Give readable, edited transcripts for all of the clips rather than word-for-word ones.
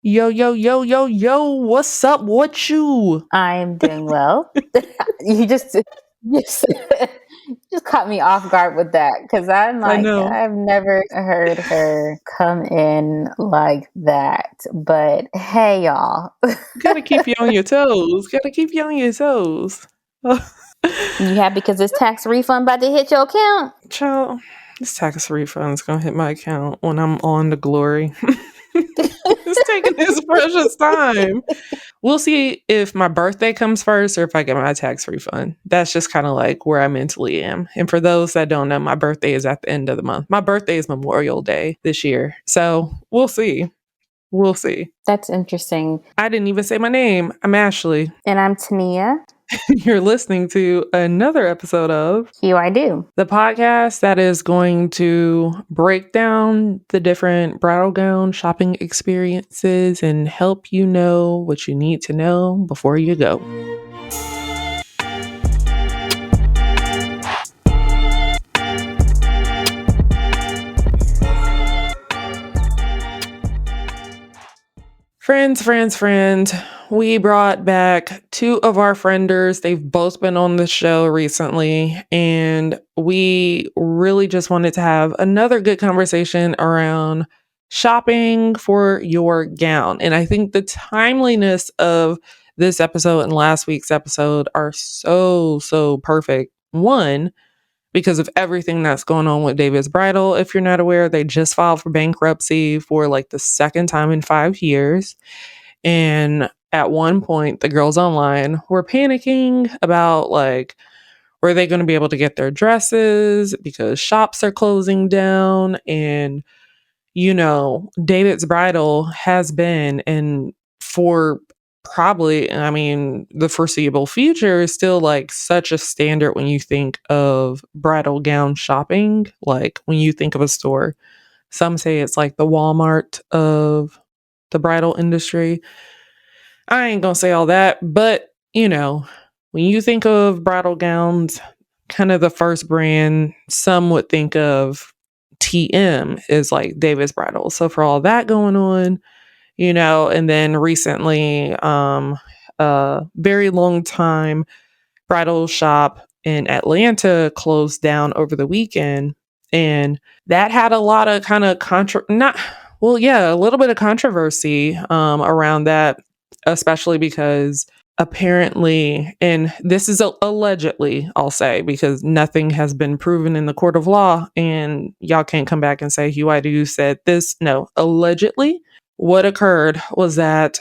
Yo, yo, yo, yo, yo, what's up? What you? I'm doing well. You just just caught me off guard with that because I'm I like, know. I've never heard her come in like that. But hey, y'all, Gotta keep you on your toes. Gotta keep you on your toes. you happy because this tax refund about to hit your account? Child, this tax refund's gonna hit my account when I'm on the glory. It's taking its precious time. We'll see if my birthday comes first or if I get my tax refund. That's just kind of like where I mentally am. And for those that don't know, my birthday is at the end of the month. My birthday is Memorial Day this year. So we'll see. We'll see. That's interesting. I didn't even say my name. I'm Ashleigh. And I'm Toniah. You're listening to another episode of Hue I Do. the podcast that is going to break down the different bridal gown shopping experiences and help you know what you need to know before you go. Friends, we brought back two of our frienders. They've both been on the show recently, and we really just wanted to have another good conversation around shopping for your gown. And I think the timeliness of this episode and last week's episode are so perfect. One, because of everything that's going on with David's Bridal. If you're not aware, they just filed for bankruptcy for like the second time in 5 years. And at one point, the girls online were panicking about like, were they going to be able to get their dresses because shops are closing down? And, you know, David's Bridal has been, and for probably, I mean, the foreseeable future is still like such a standard when you think of bridal gown shopping. Like when you think of a store, some say it's like the Walmart of the bridal industry. I ain't gonna say all that, but you know, when you think of bridal gowns, kind of the first brand some would think of TM is like David's Bridal. So for all that going on, you know, and then recently, a very long time bridal shop in Atlanta closed down over the weekend. And that had a lot of kind of a little bit of controversy around that, especially because apparently, and this is allegedly, I'll say, because nothing has been proven in the court of law, and y'all can't come back and say Hue I Do said this. No, allegedly, what occurred was that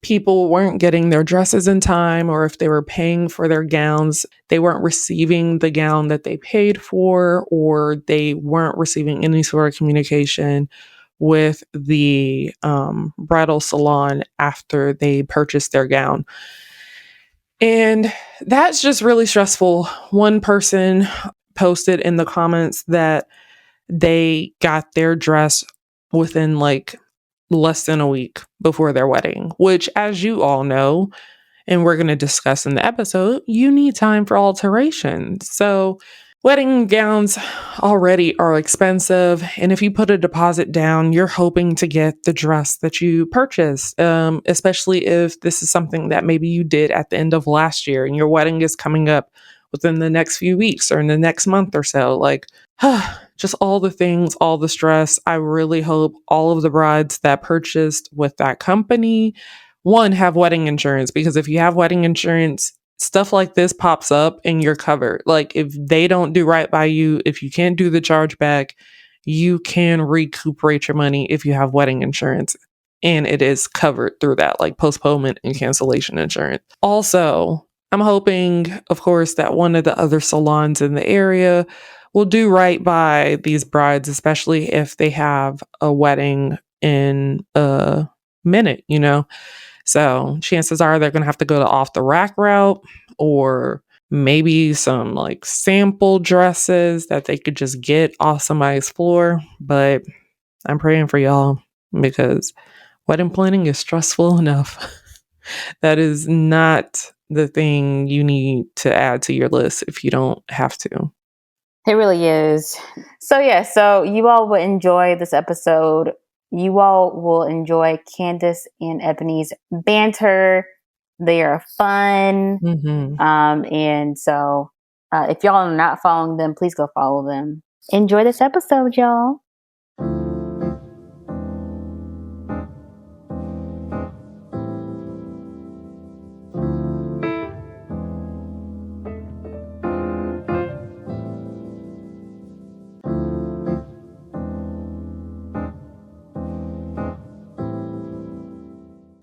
people weren't getting their dresses in time, or if they were paying for their gowns, they weren't receiving the gown that they paid for, or they weren't receiving any sort of communication with the bridal salon after they purchased their gown. And that's just really stressful. One person posted in the comments that they got their dress within like less than a week before their wedding, which, as you all know, and we're going to discuss in the episode, you need time for alterations. So wedding gowns already are expensive. And if you put a deposit down, you're hoping to get the dress that you purchased, especially if this is something that maybe you did at the end of last year and your wedding is coming up within the next few weeks or in the next month or so. Like, just all the things, all the stress. I really hope all of the brides that purchased with that company, one, have wedding insurance, because if you have wedding insurance, stuff like this pops up and you're covered. Like if they don't do right by you, if you can't do the chargeback, you can recuperate your money if you have wedding insurance. And it is covered through that, like postponement and cancellation insurance. Also, I'm hoping, of course, that one of the other salons in the area will do right by these brides, especially if they have a wedding in a minute, you know? So chances are they're going to have to go the off the rack route, or maybe some like sample dresses that they could just get off somebody's floor. But I'm praying for y'all because wedding planning is stressful enough. That is not the thing you need to add to your list if you don't have to. It really is. So yeah, so you all will enjoy this episode you all will enjoy Candace and Ebony's banter. They are fun. Mm-hmm. And so if y'all are not following them, please go follow them. Enjoy this episode, y'all.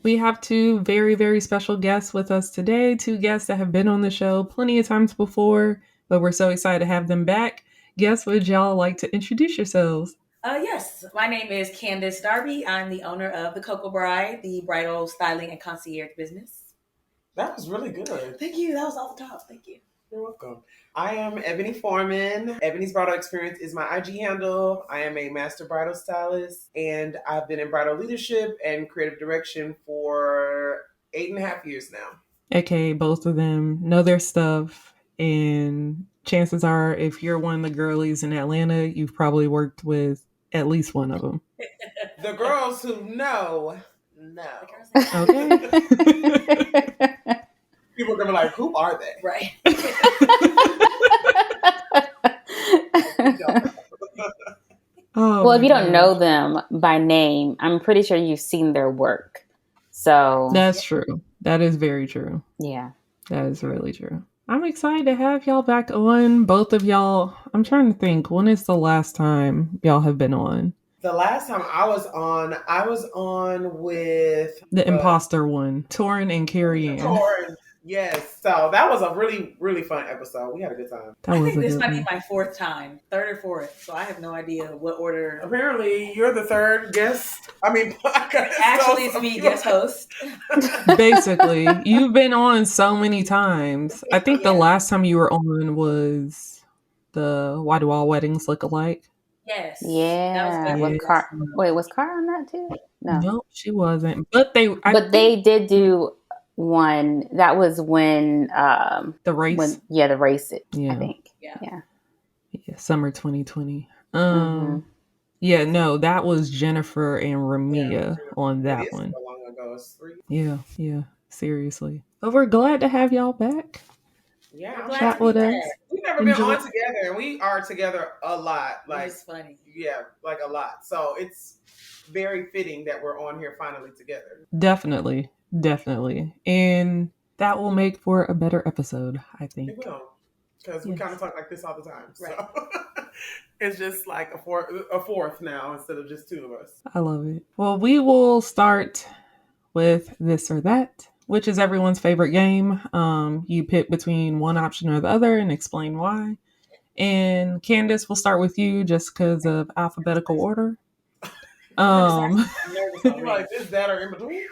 We have two very, very special guests with us today. Two guests that have been on the show plenty of times before, but we're so excited to have them back. Guests, would y'all like to introduce yourselves? Yes, my name is Candace Darby. I'm the owner of the Cocoa Bride, the bridal styling and concierge business. That was really good. Thank you. That was off the top. Thank you. You're welcome. I am Ebony Foreman. Ebony's Bridal Experience is my IG handle. I am a master bridal stylist, and I've been in bridal leadership and creative direction for 8.5 years now. AKA both of them know their stuff, and chances are, if you're one of the girlies in Atlanta, you've probably worked with at least one of them. The girls who know. Okay. People are going to be like, who are they? Right. Well, if you don't know them by name, I'm pretty sure you've seen their work. So that's true. That is very true. Yeah. That is really true. I'm excited to have y'all back on. Both of y'all. I'm trying to think. When is the last time y'all have been on? The last time I was on with the imposter one, Torin and Carrie Ann. Torin, yes. So that was a really, really fun episode. We had a good time. I think this might be my fourth time, third or fourth. So I have no idea what order. Apparently, you're the third guest. Actually, it's me, guest host. Basically, you've been on so many times. I think the last time you were on was the Why Do All Weddings Look Alike? Yes. Yeah. Was Car on that too? No, she wasn't. But they did do one. That was when the race. The race. Yeah. I think. Yeah. Summer 2020. Yeah. No, that was Jennifer and Ramia on that one. So long ago. It's 3. Yeah. Seriously. But we're glad to have y'all back. Yeah, chat with us. We've never been on together, and we are together a lot. Like, it's funny. Yeah, like a lot. So it's very fitting that we're on here finally together. Definitely. And that will make for a better episode, I think. It will. Because we kind of talk like this all the time. Right. So it's just like a fourth now instead of just two of us. I love it. Well, we will start with this or that, which is everyone's favorite game. You pick between one option or the other and explain why. And Candace, we'll start with you just because of alphabetical order. Like this, that, or in between?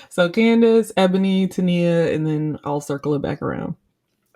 So Candace, Ebony, Toniah, and then I'll circle it back around.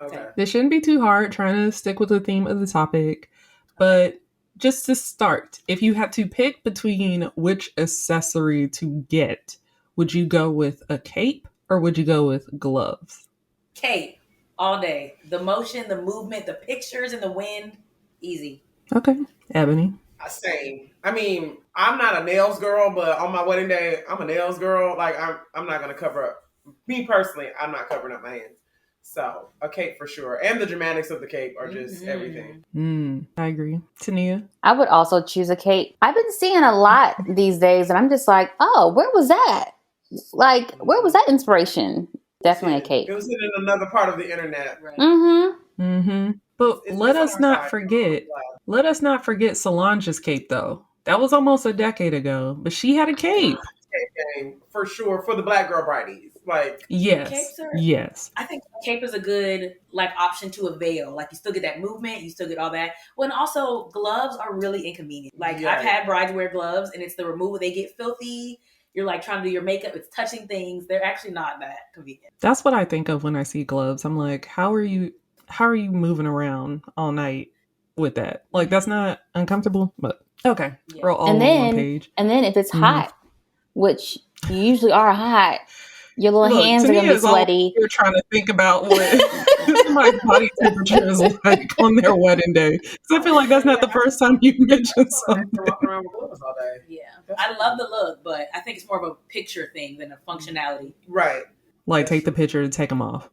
Okay. This shouldn't be too hard, trying to stick with the theme of the topic. But just to start, if you had to pick between which accessory to get, would you go with a cape or would you go with gloves? Cape all day. The motion, the movement, the pictures in the wind, easy. Okay. Ebony? Same. I mean, I'm not a nails girl, but on my wedding day, I'm a nails girl. Like, I'm not going to cover up. Me personally, I'm not covering up my hands. So, a cape for sure. And the dramatics of the cape are just everything. I agree. Toniah? I would also choose a cape. I've been seeing a lot these days, and I'm just like, oh, where was that? Like, where was that inspiration? Definitely a cape. It was in another part of the internet. Right. But let us not forget Solange's cape, though. That was almost a decade ago, but she had a cape. For sure, for the black girl bridies. Like, yes. I think cape is a good option to a veil. Like, you still get that movement, you still get all that. Well, and also gloves are really inconvenient. Like, I've had brides wear gloves, and it's the removal. They get filthy. You're trying to do your makeup. It's touching things. They're actually not that convenient. That's what I think of when I see gloves. I'm like, how are you moving around all night with that? Like, that's not uncomfortable, but okay. Yeah. We're all on one page. And then if it's hot, which you usually are hot, your little hands are going to be sweaty. You're trying to think about what somebody's body temperature is like on their wedding day. Because I feel like that's not the first time you mentioned something. Walking around with gloves all day. Yeah, I love the look, but I think it's more of a picture thing than a functionality. Right. Like, take the picture and take them off.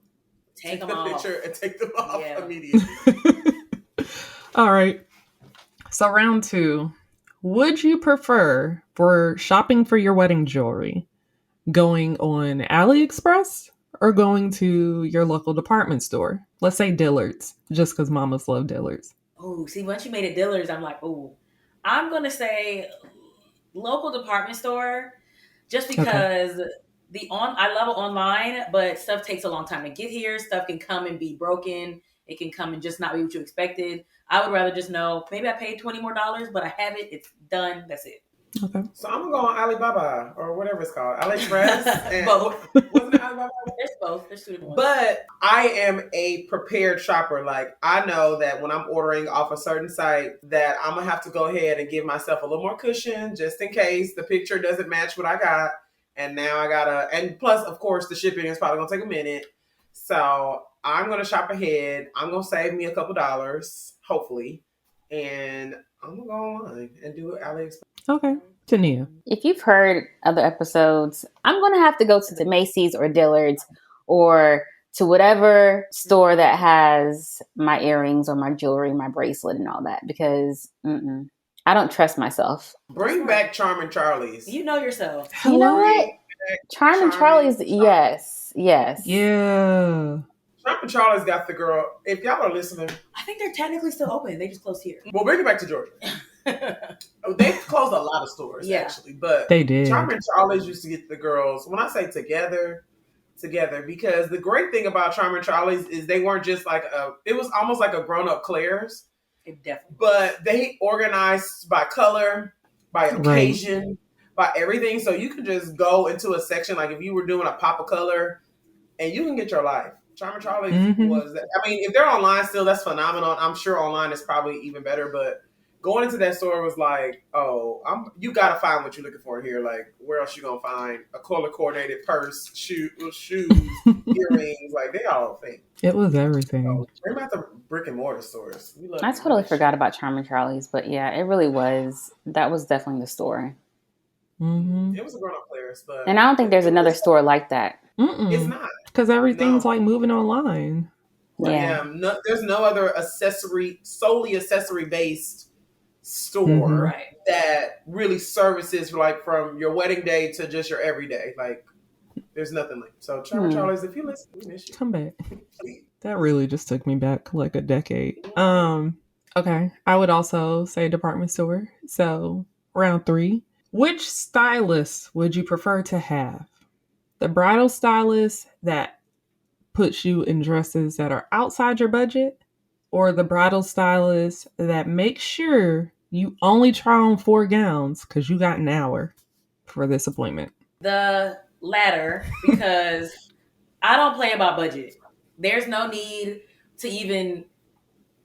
Take them the off. picture and take them off Yeah. immediately. All right. So round 2. Would you prefer, for shopping for your wedding jewelry, going on AliExpress or going to your local department store? Let's say Dillard's, just because mamas love Dillard's. Oh, see, once you made it Dillard's, I'm like, oh, I'm going to say local department store just because I love it online, but stuff takes a long time to get here. Stuff can come and be broken. It can come and just not be what you expected. I would rather just know, maybe I paid $20 more, but I have it. It's done. That's it. Okay. So I'm gonna go on Alibaba or whatever it's called, AliExpress. And Both. Wasn't it Alibaba? There's both. There's 2 different ones. But I am a prepared shopper. Like, I know that when I'm ordering off a certain site that I'm gonna have to go ahead and give myself a little more cushion just in case the picture doesn't match what I got. And now I gotta, and plus, of course, the shipping is probably gonna take a minute. So I'm gonna shop ahead. I'm gonna save me a couple dollars, hopefully, and I'm gonna go online and do it AliExpress. Okay. Toniah. If you've heard other episodes, I'm going to have to go to the Macy's or Dillard's or to whatever store that has my earrings or my jewelry, my bracelet and all that, because I don't trust myself. Bring back Charming Charlie's. You know yourself. You know what? Charming Charlie's, yes. Yeah. Charming Charlie's got the girl. If y'all are listening, I think they're technically still open. They just closed here. Well, bring it back to Georgia. They've closed a lot of stores, actually, but they did. Charming Charlie's used to get the girls. When I say together, because the great thing about Charming Charlie's is they weren't just like it was almost like a grown up Claire's. It definitely. But they organized by color, by occasion, by everything. So you can just go into a section like if you were doing a pop of color, and you can get your life. Charming Charlie's was that. I mean, if they're online still, that's phenomenal. I'm sure online is probably even better, but going into that store was like, you gotta find what you're looking for here. Like, where else you gonna find a color coordinated purse, shoes, earrings? Like, they all think it was everything. So, bring back the brick and mortar stores. I totally forgot about Charming Charlie's, but yeah, it really was. That was definitely the store. It was a grown up Claire's, but and I don't think there's another store like that. It's not, because everything's like moving online. Yeah, there's no other solely accessory based store that really services like from your wedding day to just your everyday. Like, there's nothing like. So Charming Charlie's, if you listen, we miss you. Come back. That really just took me back like a decade. Okay, I would also say department store. So round 3, which stylist would you prefer to have? The bridal stylist that puts you in dresses that are outside your budget, or the bridal stylist that makes sure you only try on 4 gowns because you got an hour for this appointment? The latter, because I don't play about budget. There's no need to even.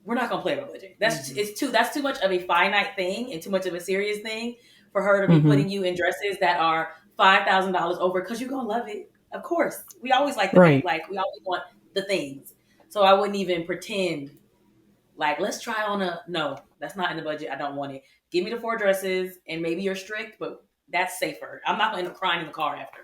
We're not gonna play about budget. That's too much of a finite thing and too much of a serious thing for her to be putting you in dresses that are $5,000 over, because you're gonna love it. Of course, we always like the thing. Like, we always want the things. So I wouldn't even pretend like, let's try on no, that's not in the budget. I don't want it. Give me the 4 dresses, and maybe you're strict, but that's safer. I'm not going to end up crying in the car after.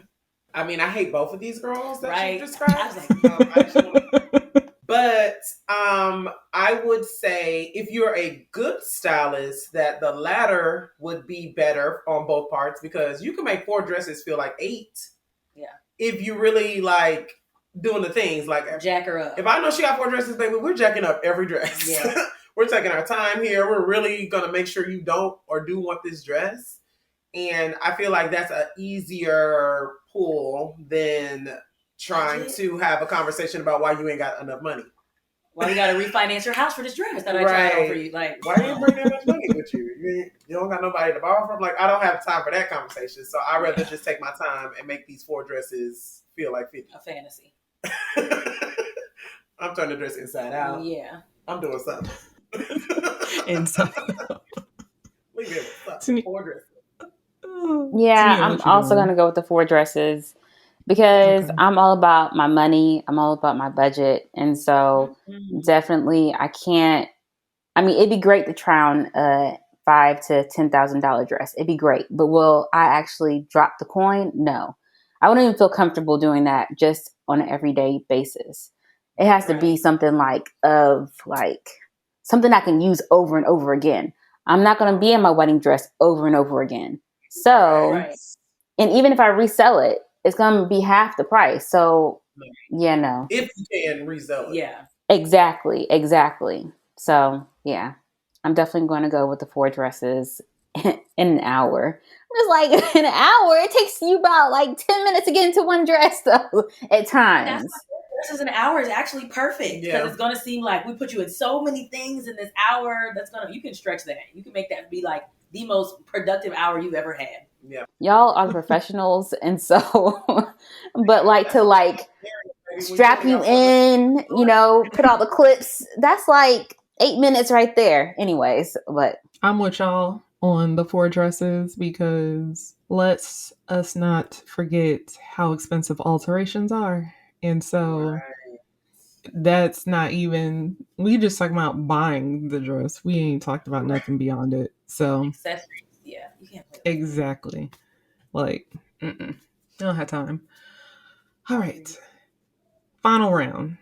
I mean, I hate both of these girls that you described. I was like, but I would say if you're a good stylist, that the latter would be better on both parts, because you can make 4 dresses feel like 8. Yeah. If you really like doing the things, like jack her up. If I know she got 4 dresses, baby, we're jacking up every dress. Yeah. We're taking our time here. We're really going to make sure you don't or do want this dress. And I feel like that's an easier pull than trying to have a conversation about why you ain't got enough money. Why you got to refinance your house for this dress that I tried on for you? Like, why you ain't bring that much money with you? You don't got nobody to borrow from? Like, I don't have time for that conversation. So I'd rather just take my time and make these 4 dresses feel like 50. A fantasy. I'm turning the dress inside out. Yeah. I'm doing something. Inside out. Leave it with 4 dresses. Yeah, I'm also going to go with the 4 dresses. because Okay. I'm all about my money. I'm all about my budget. And so definitely I can't, I mean, it'd be great to try on a $5,000 to $10,000 dress. It'd be great. But will I actually drop the coin? No. I wouldn't even feel comfortable doing that just on an everyday basis. It has to be something like something I can use over and over again. I'm not going to be in my wedding dress over and over again. So, and even if I resell it, it's going to be half the price. So, yeah, no. If you can resell it. Yeah. Exactly. So, yeah, I'm definitely going to go with the 4 dresses in an hour. It's like an hour. It takes you about like 10 minutes to get into one dress, though, at times. That's why dresses an hour is actually perfect because it's going to seem like we put you in so many things in this hour. You can stretch that. You can make that be like the most productive hour you've ever had. Yeah. Y'all are professionals, and so, but like to like strap you in, put all the clips. That's like 8 minutes right there. Anyways, but I'm with y'all on the 4 dresses because let's us not forget how expensive alterations are. And so that's not even, we just talking about buying the dress. We ain't talked about nothing beyond it. So accessories, yeah, you can't play exactly. Like, I don't have time. All right. Final round.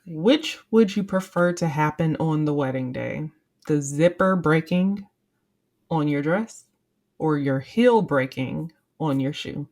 Which would you prefer to happen on the wedding day? The zipper breaking on your dress or your heel breaking on your shoe?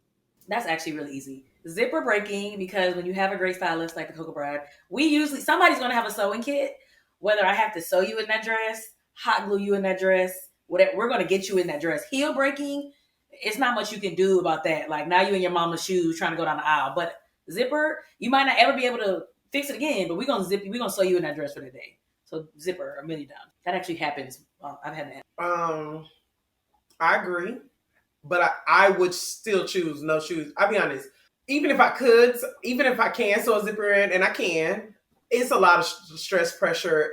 That's actually really easy. Zipper breaking, because when you have a great stylist like the Cocoa Bride, somebody's going to have a sewing kit. Whether I have to sew you in that dress, hot glue you in that dress, whatever, we're going to get you in that dress. Heel breaking, it's not much you can do about that. Like now you in your mama's shoes trying to go down the aisle. But zipper, you might not ever be able to fix it again, but we're going to zip you. We're going to sew you in that dress for the day. So zipper, $1 million. That actually happens. I've had that happen. I agree, but I would still choose no shoes. I'll be honest. Even if I can sew a zipper in, and I can, it's a lot of stress, pressure.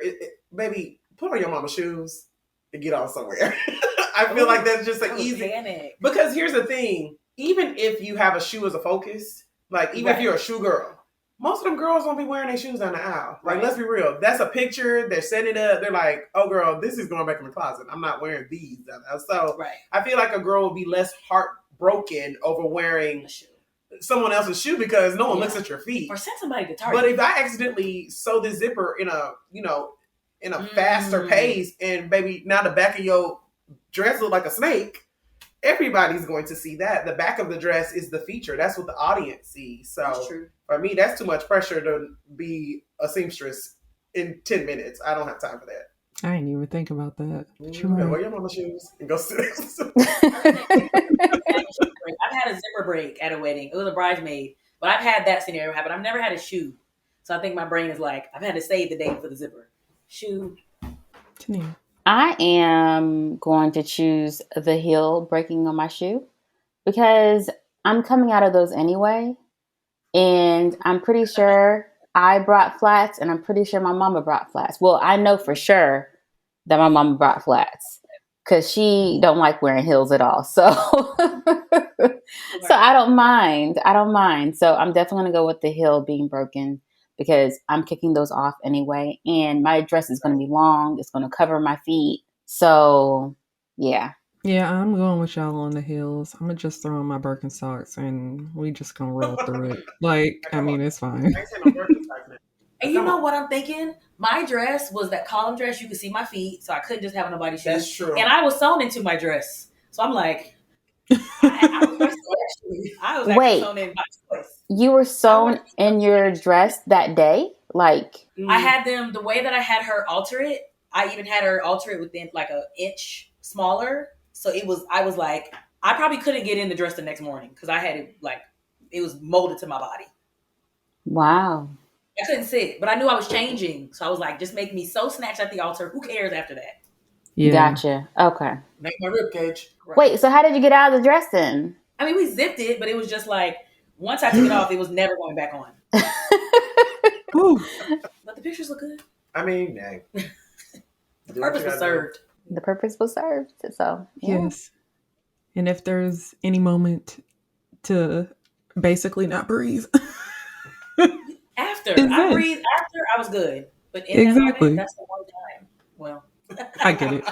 Baby, put on your mama's shoes and get on somewhere. I feel like that's just an easy. Panic. Because here's the thing: even if you have a shoe as a focus, like even if you're a shoe girl, most of them girls don't be wearing their shoes down the aisle. Like, let's be real. That's a picture. They're setting it up. They're like, oh, girl, this is going back in the closet. I'm not wearing these down the aisle. So I feel like a girl will be less heartbroken over wearing someone else's shoe because no one looks at your feet. Or send somebody to Target. But if I accidentally sew the zipper in a faster pace and baby, now the back of your dress look like a snake, everybody's going to see that. The back of the dress is the feature. That's what the audience sees. So for me, that's too much pressure to be a seamstress in 10 minutes. I don't have time for that. I didn't even think about that. Wear your mama's shoes and go sit. I've had a zipper break at a wedding. It was a bridesmaid, but I've had that scenario happen. I've never had a shoe. So I think my brain is like, I've had to save the day for the zipper. Shoe. Toniah. I am going to choose the heel breaking on my shoe because I'm coming out of those anyway. And I'm pretty sure I brought flats, and I'm pretty sure my mama brought flats. Well, I know for sure that my mama brought flats because she don't like wearing heels at all. So, so I don't mind. So I'm definitely going to go with the heel being broken because I'm kicking those off anyway. And my dress is going to be long. It's going to cover my feet. So, yeah. Yeah, I'm going with y'all on the heels. I'm going to just throw on my Birkenstocks and we just going to roll through it. Like, I mean, it's fine. And you know what I'm thinking? My dress was that column dress. You could see my feet, so I couldn't just have nobody's shoes. That's true. And I was sewn into my dress. So I'm like, I was actually sewn in my choice. You were sewn in your dress that day? Like, I had them, the way that I had her alter it, I even had her alter it within like an inch smaller. So I was like, I probably couldn't get in the dress the next morning because I had it like, it was molded to my body. Wow. I couldn't sit, but I knew I was changing. So I was like, just make me so snatched at the altar. Who cares after that? Yeah. Gotcha. Okay. Make my rib cage. Right. Wait, so how did you get out of the dress then? I mean, we zipped it, but it was just like, once I took it off, it was never going back on. But the pictures look good. I mean, dang. The purpose was served. The purpose was served. So, yeah. Yes. And if there's any moment to Basically not breathe. After It's I zen. breathed, after I was good. But in that moment, Exactly. that's the one time. Well, I get it.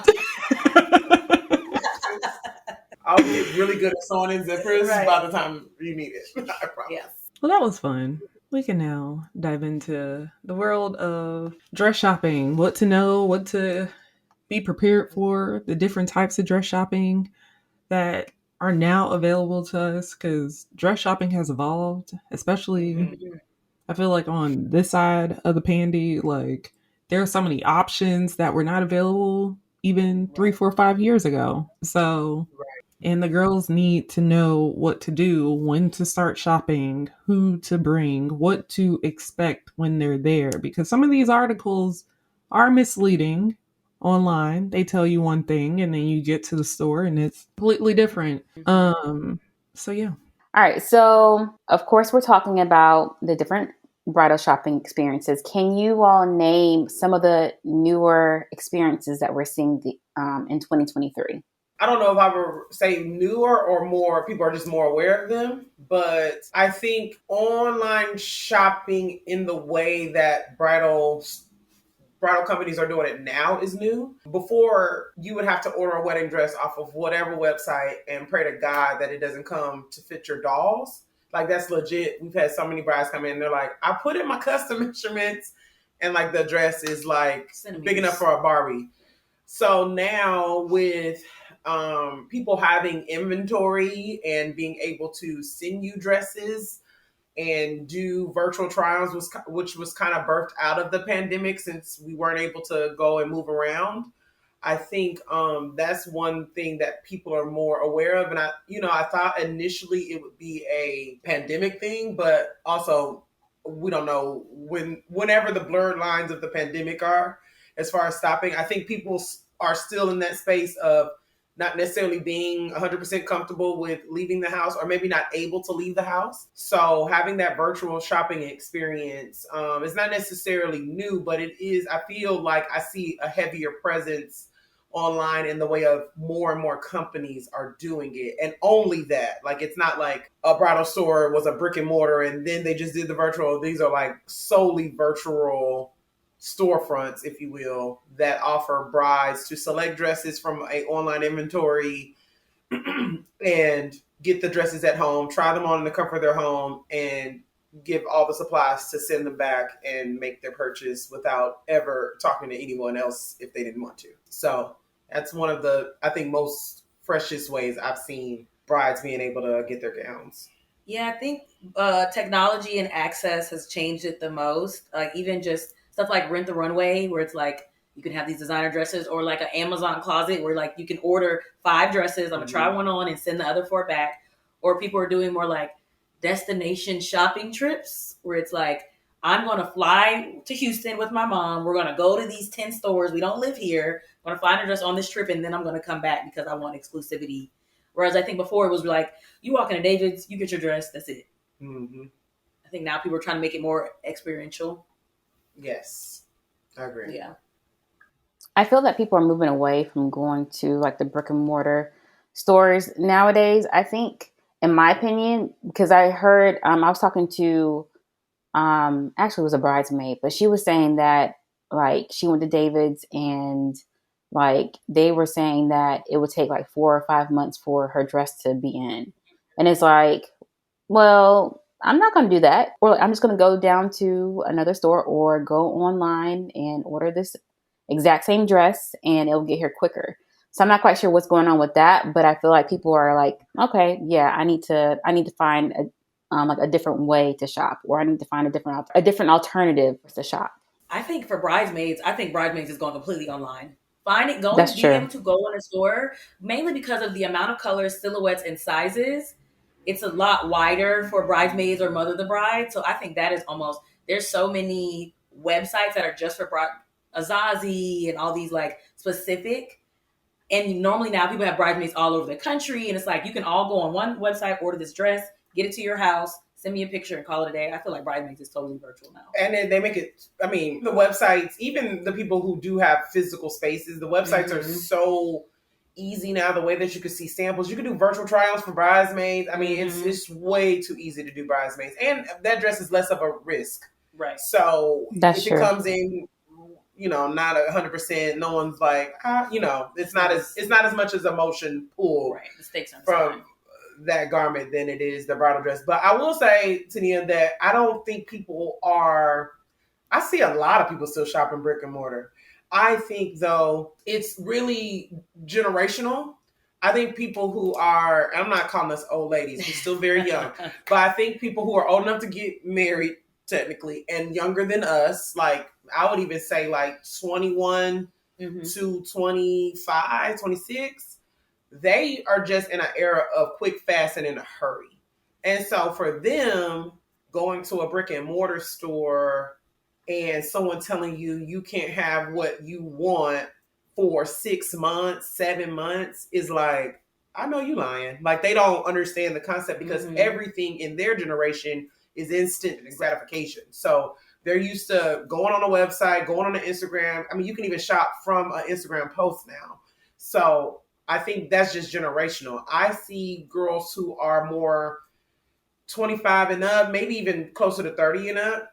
I'll get really good at sewing in zippers Right. by the time you need it. I promise. Yeah. Well, that was fun. We can now dive into the world of dress shopping, what to know, what to be prepared for, the different types of dress shopping that are now available to us because dress shopping has evolved, especially Mhm. I feel like on this side of the pandy, like there are so many options that were not available even three, Right. 4, 5 years ago. So, Right. and the girls need to know what to do, when to start shopping, who to bring, what to expect when they're there. Because some of these articles are misleading online. They tell you one thing and then you get to the store and it's completely different. So yeah. All right. So, of course, we're talking about the different bridal shopping experiences. Can you all name some of the newer experiences that we're seeing in 2023? I don't know if I would say newer or more, people are just more aware of them. But I think online shopping in the way that bridal companies are doing it now is new. Before, you would have to order a wedding dress off of whatever website and pray to God that it doesn't come to fit your dolls. Like, that's legit. We've had so many brides come in, they're like, I put in my custom measurements, and like the dress is like big enough for a Barbie. So now with people having inventory and being able to send you dresses and do virtual trials, which was kind of birthed out of the pandemic since we weren't able to go and move around. I think that's one thing that people are more aware of. And I thought initially it would be a pandemic thing, but also we don't know whenever the blurred lines of the pandemic are as far as stopping. I think people are still in that space of not necessarily being 100% comfortable with leaving the house or maybe not able to leave the house. So having that virtual shopping experience is not necessarily new, but it is, I feel like I see a heavier presence online in the way of more and more companies are doing it. And only that, like, it's not like a bridal store was a brick and mortar and then they just did the virtual. These are like solely virtual storefronts, if you will, that offer brides to select dresses from a online inventory and get the dresses at home, try them on in the comfort of their home, and give all the supplies to send them back and make their purchase without ever talking to anyone else if they didn't want to. So that's one of the, I think, most freshest ways I've seen brides being able to get their gowns. Yeah, I think technology and access has changed it the most. Like even just stuff like Rent the Runway, where it's like you can have these designer dresses, or like an Amazon closet where like you can order 5 dresses. I'm gonna try one on and send the other 4 back. Or people are doing more like destination shopping trips, where it's like I'm gonna fly to Houston with my mom. We're gonna go to these 10 stores. We don't live here. I'm gonna find a dress on this trip, and then I'm gonna come back because I want exclusivity. Whereas I think before it was like, you walk into David's, you get your dress, that's it. Mm-hmm. I think now people are trying to make it more experiential. Yes, I agree. Yeah. I feel that people are moving away from going to like the brick and mortar stores nowadays. I think, in my opinion, because I heard, I was talking to, actually it was a bridesmaid, but she was saying that like she went to David's and like they were saying that it would take like 4 or 5 months for her dress to be in. And it's like, well, I'm not going to do that. Or like, I'm just going to go down to another store or go online and order this exact same dress and it'll get here quicker. So I'm not quite sure what's going on with that, but I feel like people are like, okay, yeah, I need to find like a different way to shop, or I need to find a different alternative to shop. I think for bridesmaids is going completely online. That's Being able true. to go in a store, mainly because of the amount of colors, silhouettes, and sizes. It's a lot wider for bridesmaids or mother of the bride. So I think that is there's so many websites that are just for Azazi and all these like specific. And normally now people have bridesmaids all over the country. And it's like, you can all go on one website, order this dress, get it to your house, send me a picture and call it a day. I feel like bridesmaids is totally virtual now. And then they make it, I mean, the websites, even the people who do have physical spaces, the websites are so easy now, the way that you can see samples. You can do virtual try-ons for bridesmaids. I mean, it's way too easy to do bridesmaids. And that dress is less of a risk. Right. So That's if true. it comes in, not 100%, no one's like, it's not as much as emotion pull the stakes from that garment than it is the bridal dress. But I will say, Toniah, that I don't think I see a lot of people still shopping brick and mortar. I think, though, it's really generational. I think people who are, I'm not calling us old ladies, we're still very young, but I think people who are old enough to get married, technically, and younger than us, like, I would even say like 21 to 25, 26, they are just in an era of quick, fast, and in a hurry. And so for them, going to a brick and mortar store and someone telling you can't have what you want for 6 months, 7 months is like, I know you lying. Like, they don't understand the concept because everything in their generation is instant gratification. So they're used to going on a website, going on an Instagram. I mean, you can even shop from an Instagram post now. So I think that's just generational. I see girls who are more 25 and up, maybe even closer to 30 and up.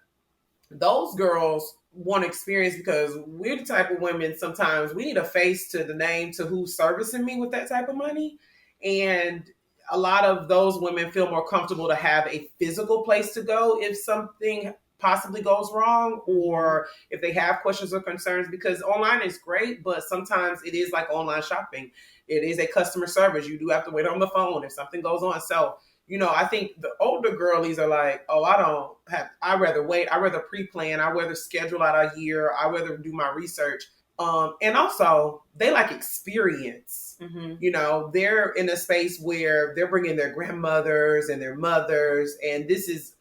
Those girls want experience because we're the type of women, sometimes we need a face to the name to who's servicing me with that type of money. And a lot of those women feel more comfortable to have a physical place to go if something possibly goes wrong, or if they have questions or concerns, because online is great, but sometimes it is like online shopping. It is a customer service. You do have to wait on the phone if something goes on. So, I think the older girlies are like, oh, I'd rather wait. I'd rather pre-plan. I'd rather schedule out a year. I'd rather do my research. And also they like experience. They're in a space where they're bringing their grandmothers and their mothers, and this is,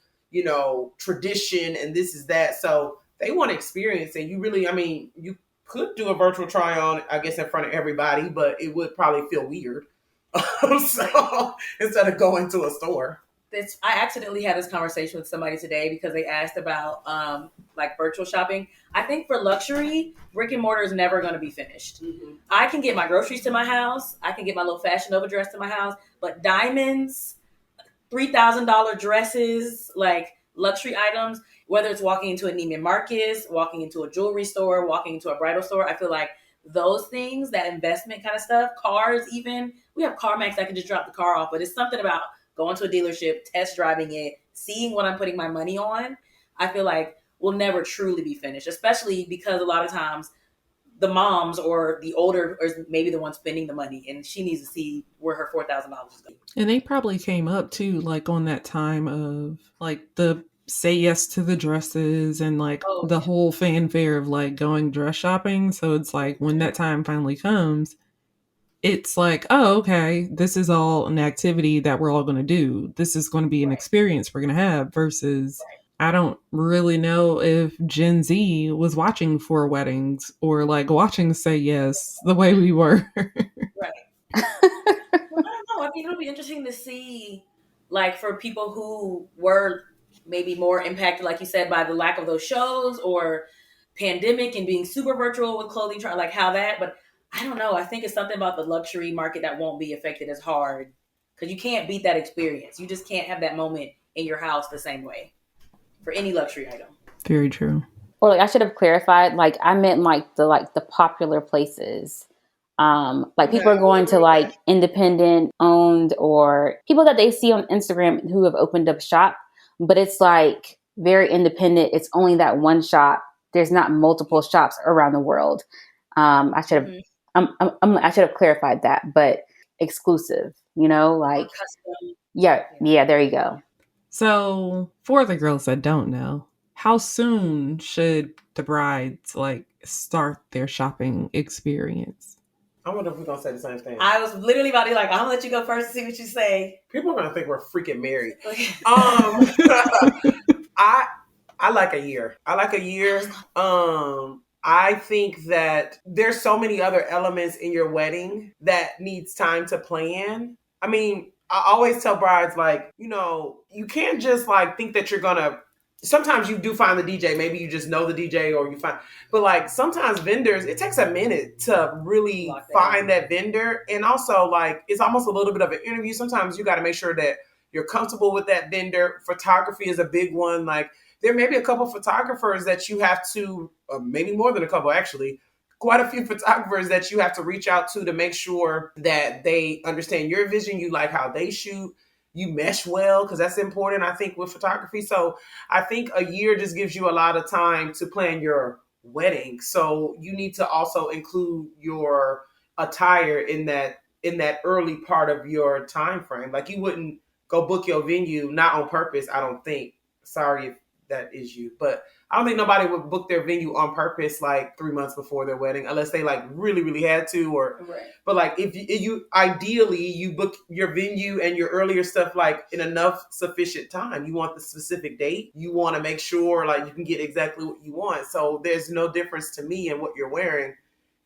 tradition, and this is that. So they want experience. And you could do a virtual try on, I guess, in front of everybody, but it would probably feel weird. So instead of going to a store. I accidentally had this conversation with somebody today because they asked about like virtual shopping. I think for luxury, brick and mortar is never going to be finished. I can get my groceries to my house. I can get my little Fashion Nova dress to my house. But diamonds, $3,000 dresses, like luxury items, whether it's walking into a Neiman Marcus, walking into a jewelry store, walking into a bridal store, I feel like those things, that investment kind of stuff, cars even, we have CarMax that can just drop the car off, but it's something about going to a dealership, test driving it, seeing what I'm putting my money on, I feel like will never truly be finished, especially because a lot of times the moms or the older or maybe the one spending the money, and she needs to see where her $4,000 is going. And they probably came up too, like on that time of like the say yes to the dresses and like the whole fanfare of like going dress shopping. So it's like when that time finally comes, it's like, oh, okay, this is all an activity that we're all going to do. This is going to be an experience we're going to have versus I don't really know if Gen Z was watching for weddings or like watching Say Yes the way we were. Right. I don't know. I think it'll be interesting to see, like, for people who were maybe more impacted, like you said, by the lack of those shows or pandemic and being super virtual with clothing, like how that, but I don't know. I think it's something about the luxury market that won't be affected as hard because you can't beat that experience. You just can't have that moment in your house the same way for any luxury item. Very true. Or like I should have clarified, like I meant like the popular places. Like people are going to like independent owned or people that they see on Instagram who have opened up shop, but it's like very independent. It's only that one shop. There's not multiple shops around the world. I should have I should have clarified that, but exclusive, like custom. Yeah, there you go. So for the girls that don't know, how soon should the brides like start their shopping experience? I wonder if we're gonna say the same thing. I was literally about to be like, I'm gonna let you go first and see what you say. People are gonna think we're freaking married. I like a year. I think that there's so many other elements in your wedding that needs time to plan. I mean, I always tell brides, like, you can't just like think that you're gonna sometimes you do find the DJ. Maybe you just know the DJ, or you find, but like sometimes vendors, it takes a minute to really find that vendor. And also, like, it's almost a little bit of an interview. Sometimes you got to make sure that you're comfortable with that vendor. Photography is a big one. Like, there may be a couple photographers that you have to, maybe more than a couple actually, quite a few photographers that you have to reach out to make sure that they understand your vision, you like how they shoot, you mesh well, because that's important, I think, with photography. So I think a year just gives you a lot of time to plan your wedding. So you need to also include your attire in that early part of your time frame. Like, you wouldn't go book your venue, not on purpose, I don't think. Sorry if that is you, but I don't think nobody would book their venue on purpose like 3 months before their wedding, unless they like really, really had to. Or, right. But like if you ideally you book your venue and your earlier stuff like in enough sufficient time. You want the specific date. You want to make sure like you can get exactly what you want. So there's no difference to me in what you're wearing,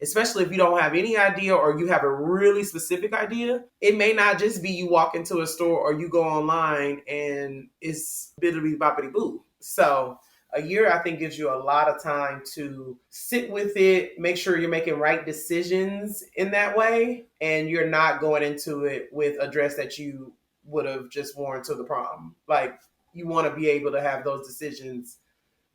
especially if you don't have any idea or you have a really specific idea. It may not just be you walk into a store or you go online and it's biddly boppity boo. So a year, I think, gives you a lot of time to sit with it, make sure you're making right decisions in that way, and you're not going into it with a dress that you would have just worn to the prom. Like, you want to be able to have those decisions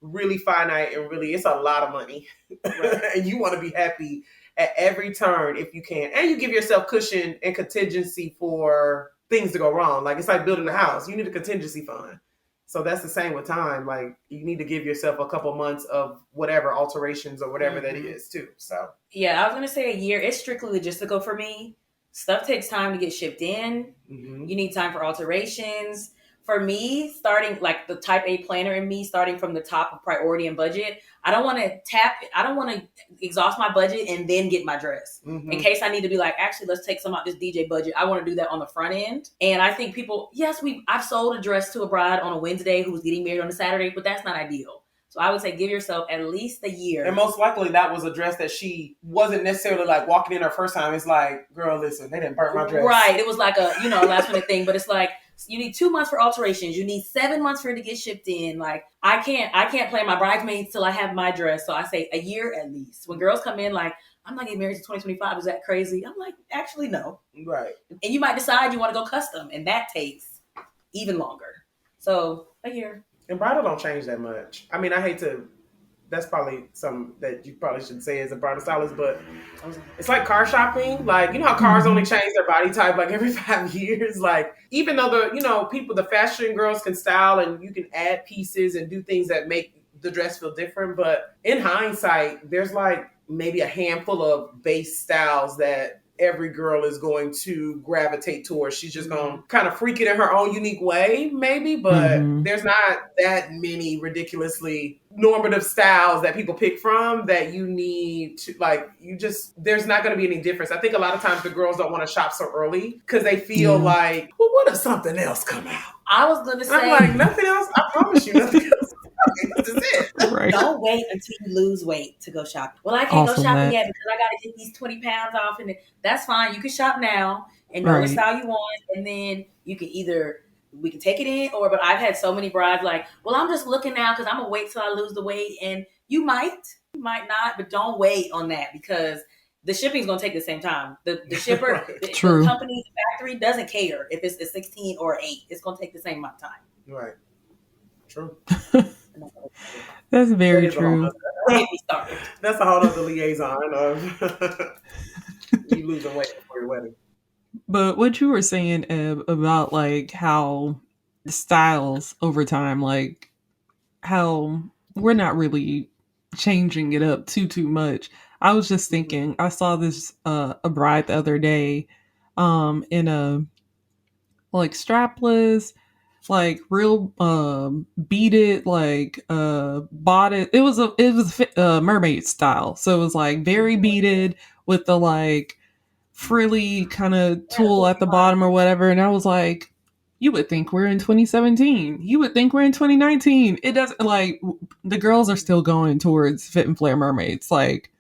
really finite, and really, it's a lot of money. Right. And you want to be happy at every turn if you can. And you give yourself cushion and contingency for things to go wrong. Like, it's like building a house. You need a contingency fund. So that's the same with time. Like, you need to give yourself a couple months of whatever alterations or whatever that is too. So yeah, I was gonna say a year. It's strictly logistical for me. Stuff takes time to get shipped in. Mm-hmm. You need time for alterations. For me, starting like the type A planner in me, starting from the top of priority and budget, I don't want to exhaust my budget and then get my dress. Mm-hmm. In case I need to be like, actually, let's take some out this DJ budget. I want to do that on the front end. And I think people, I've sold a dress to a bride on a Wednesday who was getting married on a Saturday, but that's not ideal. So I would say give yourself at least a year. And most likely that was a dress that she wasn't necessarily like walking in her first time. It's like, girl, listen, they didn't burn my dress. Right. It was like a, last minute thing, but it's like, you need 2 months for alterations. You need 7 months for it to get shipped in. Like, I can't plan my bridesmaids till I have my dress. So I say a year at least. When girls come in like, I'm not getting married to 2025. Is that crazy? I'm like, actually, no. Right. And you might decide you want to go custom, and that takes even longer. So a year. And bridal don't change that much. I mean, I hate to. That's probably something that you probably should say as a bridal stylist, but it's like car shopping. Like, you know how cars only change their body type like every 5 years? Like, even though the fashion girls can style and you can add pieces and do things that make the dress feel different. But in hindsight, there's like maybe a handful of base styles that every girl is going to gravitate towards. She's just going to kind of freak it in her own unique way, maybe, but there's not that many ridiculously normative styles that people pick from that you need to, like, there's not going to be any difference. I think a lot of times the girls don't want to shop so early because they feel like, well, what if something else come out? I was going to say. I'm like, nothing else. I promise you, nothing else. This is it. Right. Don't wait until you lose weight to go shopping. Well, I can't go shopping yet because I got to get these 20 pounds off. And that's fine. You can shop now and know what style you want. And then you can we can take it in but I've had so many brides like, well, I'm just looking now because I'm going to wait till I lose the weight. And you might not, but don't wait on that because the shipping is going to take the same time. The shipper, the company, the factory doesn't care if it's a 16 or 8. It's going to take the same amount of time. Right. True. That's very true. That's a whole other liaison of you losing weight before your wedding. But what you were saying, Eb, about like how styles over time, like how we're not really changing it up too much. I was just thinking, I saw this a bride the other day in a like strapless, like real beaded, like bodice. It was a mermaid style, so it was like very beaded with the like frilly kind of tulle at the bottom or whatever. And I was like, you would think we're in 2017. You would think we're in 2019. It doesn't, like, the girls are still going towards fit and flare mermaids. Like,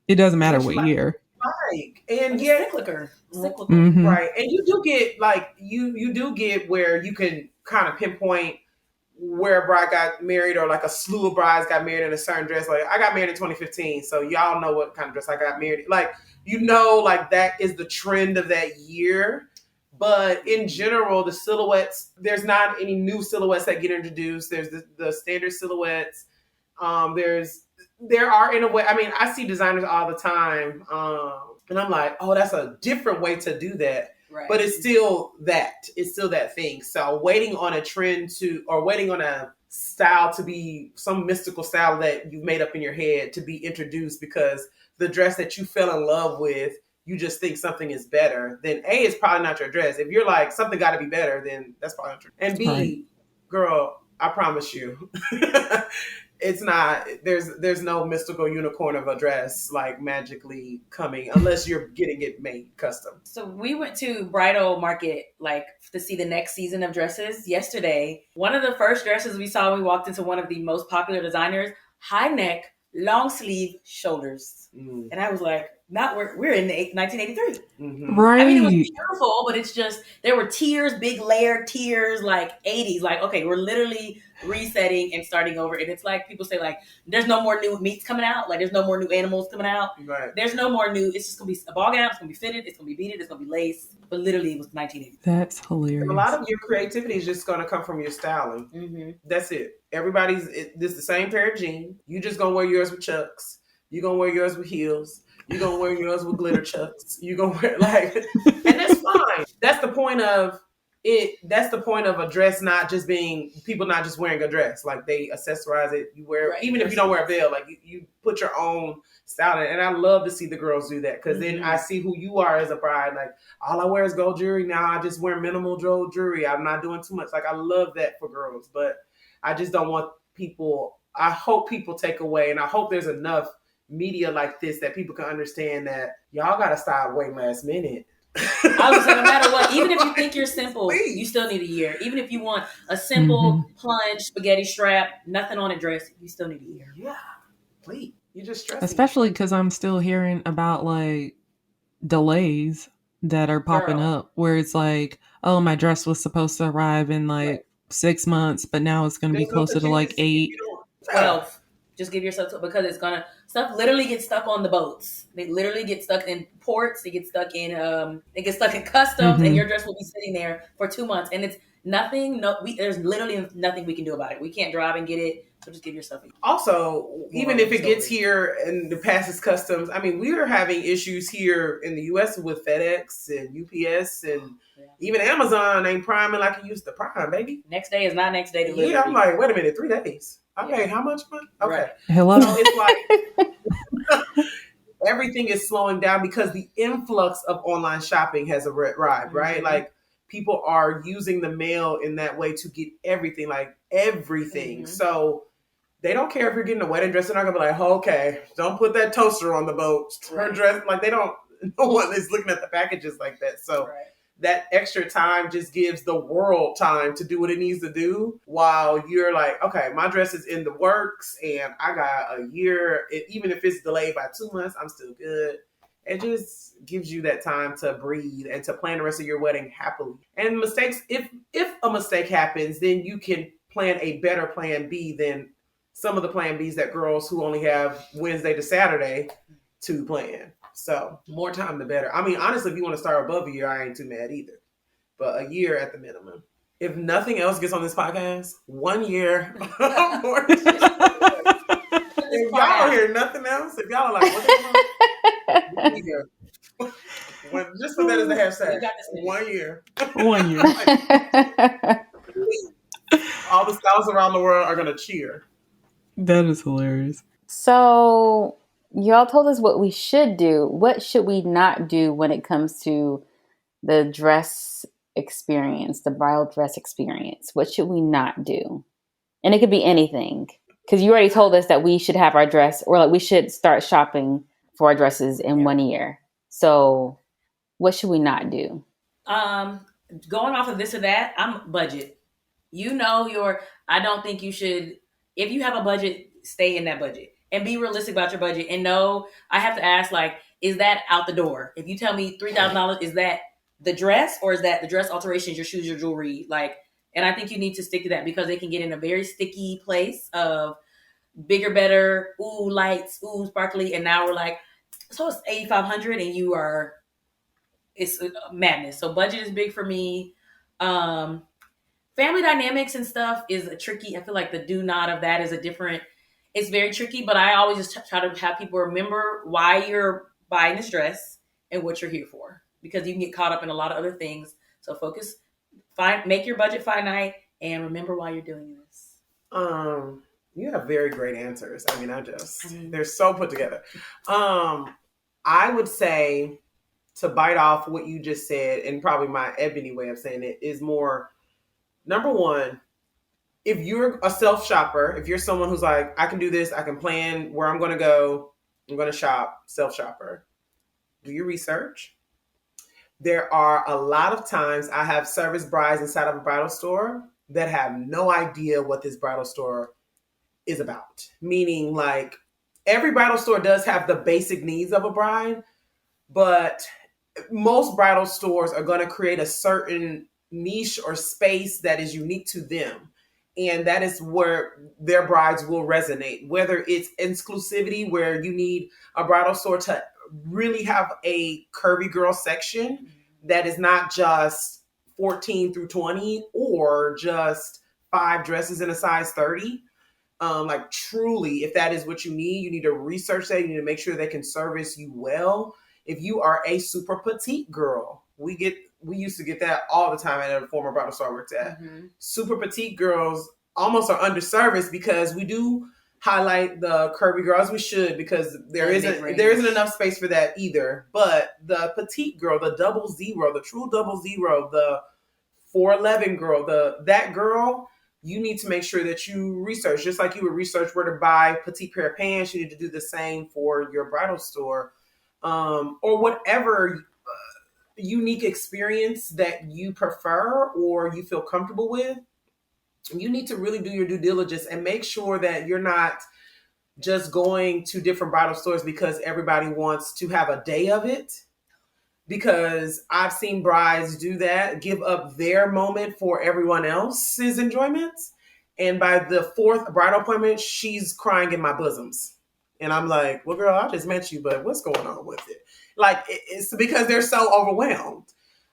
it doesn't matter what year. Right. And cyclical. Right. And you do get like you do get where you can kind of pinpoint where a bride got married or like a slew of brides got married in a certain dress. Like I got married in 2015, so y'all know what kind of dress I got married. Like, like that is the trend of that year. But in general, the silhouettes, there's not any new silhouettes that get introduced. There's the standard silhouettes. There are, in a way, I mean, I see designers all the time, and I'm like, oh, that's a different way to do that. Right. But it's still that thing. So waiting on a trend or waiting on a style to be some mystical style that you've made up in your head to be introduced because the dress that you fell in love with, you just think something is better, then A, it's probably not your dress. If you're like, something got to be better, then that's probably not true. And B, right. Girl, I promise you, it's not, there's no mystical unicorn of a dress like magically coming unless you're getting it made custom. So we went to Bridal Market like to see the next season of dresses yesterday. One of the first dresses we saw when we walked into one of the most popular designers, high neck, long sleeve, shoulders. And I was like, we're in 1983. Mm-hmm. Right. I mean, it was beautiful, but it's just, there were tiers, big layered tiers, like 80s. Like, okay, we're literally resetting and starting over. And it's like, people say like, there's no more new meats coming out. Like, there's no more new animals coming out. Right. There's no more new, it's just going to be a ball gown. It's going to be fitted. It's going to be beaded. It's going to be laced. But literally it was 1980. That's hilarious. And a lot of your creativity is just going to come from your styling. Mm-hmm. That's it. This is the same pair of jeans. You just going to wear yours with Chucks. You're going to wear yours with heels. You're going to wear yours with glitter Chucks. You're going to wear and that's fine. That's the point of it. That's the point of a dress not just being, people not just wearing a dress. Like they accessorize it. You wear, right. Even if you don't wear a veil, like you put your own style in it. And I love to see the girls do that because then I see who you are as a bride. Like all I wear is gold jewelry. Now I just wear minimal gold jewelry. I'm not doing too much. Like I love that for girls, but I just don't want people, I hope people take away, and I hope there's enough media like this that people can understand that y'all gotta stop waiting last minute. I was saying, no matter what, even if you think you're simple, you still need a year. Even if you want a simple plunge spaghetti strap, nothing on a dress, you still need a year. Yeah, please. You're just stressing. Especially because I'm still hearing about like delays that are popping up where it's like, oh, my dress was supposed to arrive in like 6 months, but now it's going to be closer to like 8. 12. Just give yourself because it's gonna stuff literally gets stuck on the boats. They literally get stuck in ports. They get stuck in customs, and your dress will be sitting there for 2 months, and it's nothing. There's literally nothing we can do about it. We can't drive and get it. So just give yourself a Also, even if it gets here and the passes customs, I mean, we are having issues here in the U.S. with FedEx and UPS and even Amazon ain't priming like it used to prime, baby. Next day is not next day delivery. Yeah, I'm like, wait a minute, 3 days. Okay, how much money? Okay. Right. Hello. So it's like everything is slowing down because the influx of online shopping has arrived, right? Like people are using the mail in that way to get everything, like everything. So they don't care if you're getting a wedding dress. They're not gonna be like, okay, don't put that toaster on the boat. Her dress, like they don't. No one is looking at the packages like that. So. That extra time just gives the world time to do what it needs to do while you're like, okay, my dress is in the works and I got a year. Even if it's delayed by 2 months, I'm still good. It just gives you that time to breathe and to plan the rest of your wedding happily. And mistakes, if a mistake happens, then you can plan a better plan B than some of the plan Bs that girls who only have Wednesday to Saturday to plan. So more time the better. I mean, honestly, if you want to start above a year, I ain't too mad either. But a year at the minimum. If nothing else gets on this podcast, 1 year. If y'all don't hear nothing else, if y'all are like, what's going on? Just put that as the hashtag. 1 year. 1 year. All the styles around the world are going to cheer. That is hilarious. So y'all told us what we should do. What should we not do when it comes to the dress experience, the bridal dress experience? What should we not do? And it could be anything. Because you already told us that we should have our dress, or like we should start shopping for our dresses in 1 year. So what should we not do? Going off of this or that, I'm budget. I don't think you should, if you have a budget, stay in that budget and be realistic about your budget. And no, I have to ask, like, is that out the door? If you tell me $3,000, is that the dress, or is that the dress alterations, your shoes, your jewelry? Like, And I think you need to stick to that because they can get in a very sticky place of bigger, better, ooh, lights, ooh, sparkly. And now we're like, so it's 8,500 and it's madness. So budget is big for me. Family dynamics and stuff is a tricky. I feel like the do not of that is it's very tricky, but I always just try to have people remember why you're buying this dress and what you're here for, because you can get caught up in a lot of other things. So make your budget finite and remember why you're doing this. You have very great answers. I mean, they're so put together. I would say, to bite off what you just said, and probably my ebony way of saying it, is more, number one, if you're a self-shopper, if you're someone who's like, I can do this, I can plan where I'm going to go, I'm going to shop, self-shopper, do your research. There are a lot of times I have service brides inside of a bridal store that have no idea what this bridal store is about. Meaning, like, every bridal store does have the basic needs of a bride, but most bridal stores are going to create a certain niche or space that is unique to them. And that is where their brides will resonate. Whether it's exclusivity, where you need a bridal store to really have a curvy girl section that is not just 14 through 20 or just 5 dresses in a size 30. Like, truly, if that is what you need to research that. You need to make sure they can service you well. If you are a super petite girl, we used to get that all the time at a former bridal store I worked at. Mm-hmm. Super petite girls almost are underserviced because we do highlight the curvy girls. We should, because there isn't enough space for that either. But the petite girl, the 00, the true 00, the 411 girl, that girl, you need to make sure that you research. Just like you would research where to buy petite pair of pants, you need to do the same for your bridal store. Or whatever unique experience that you prefer or you feel comfortable with. You need to really do your due diligence and make sure that you're not just going to different bridal stores because everybody wants to have a day of it. Because I've seen brides do that, give up their moment for everyone else's enjoyment. And by the 4th bridal appointment, she's crying in my bosoms. And I'm like, well, girl, I just met you, but what's going on with it? Like, it's because they're so overwhelmed.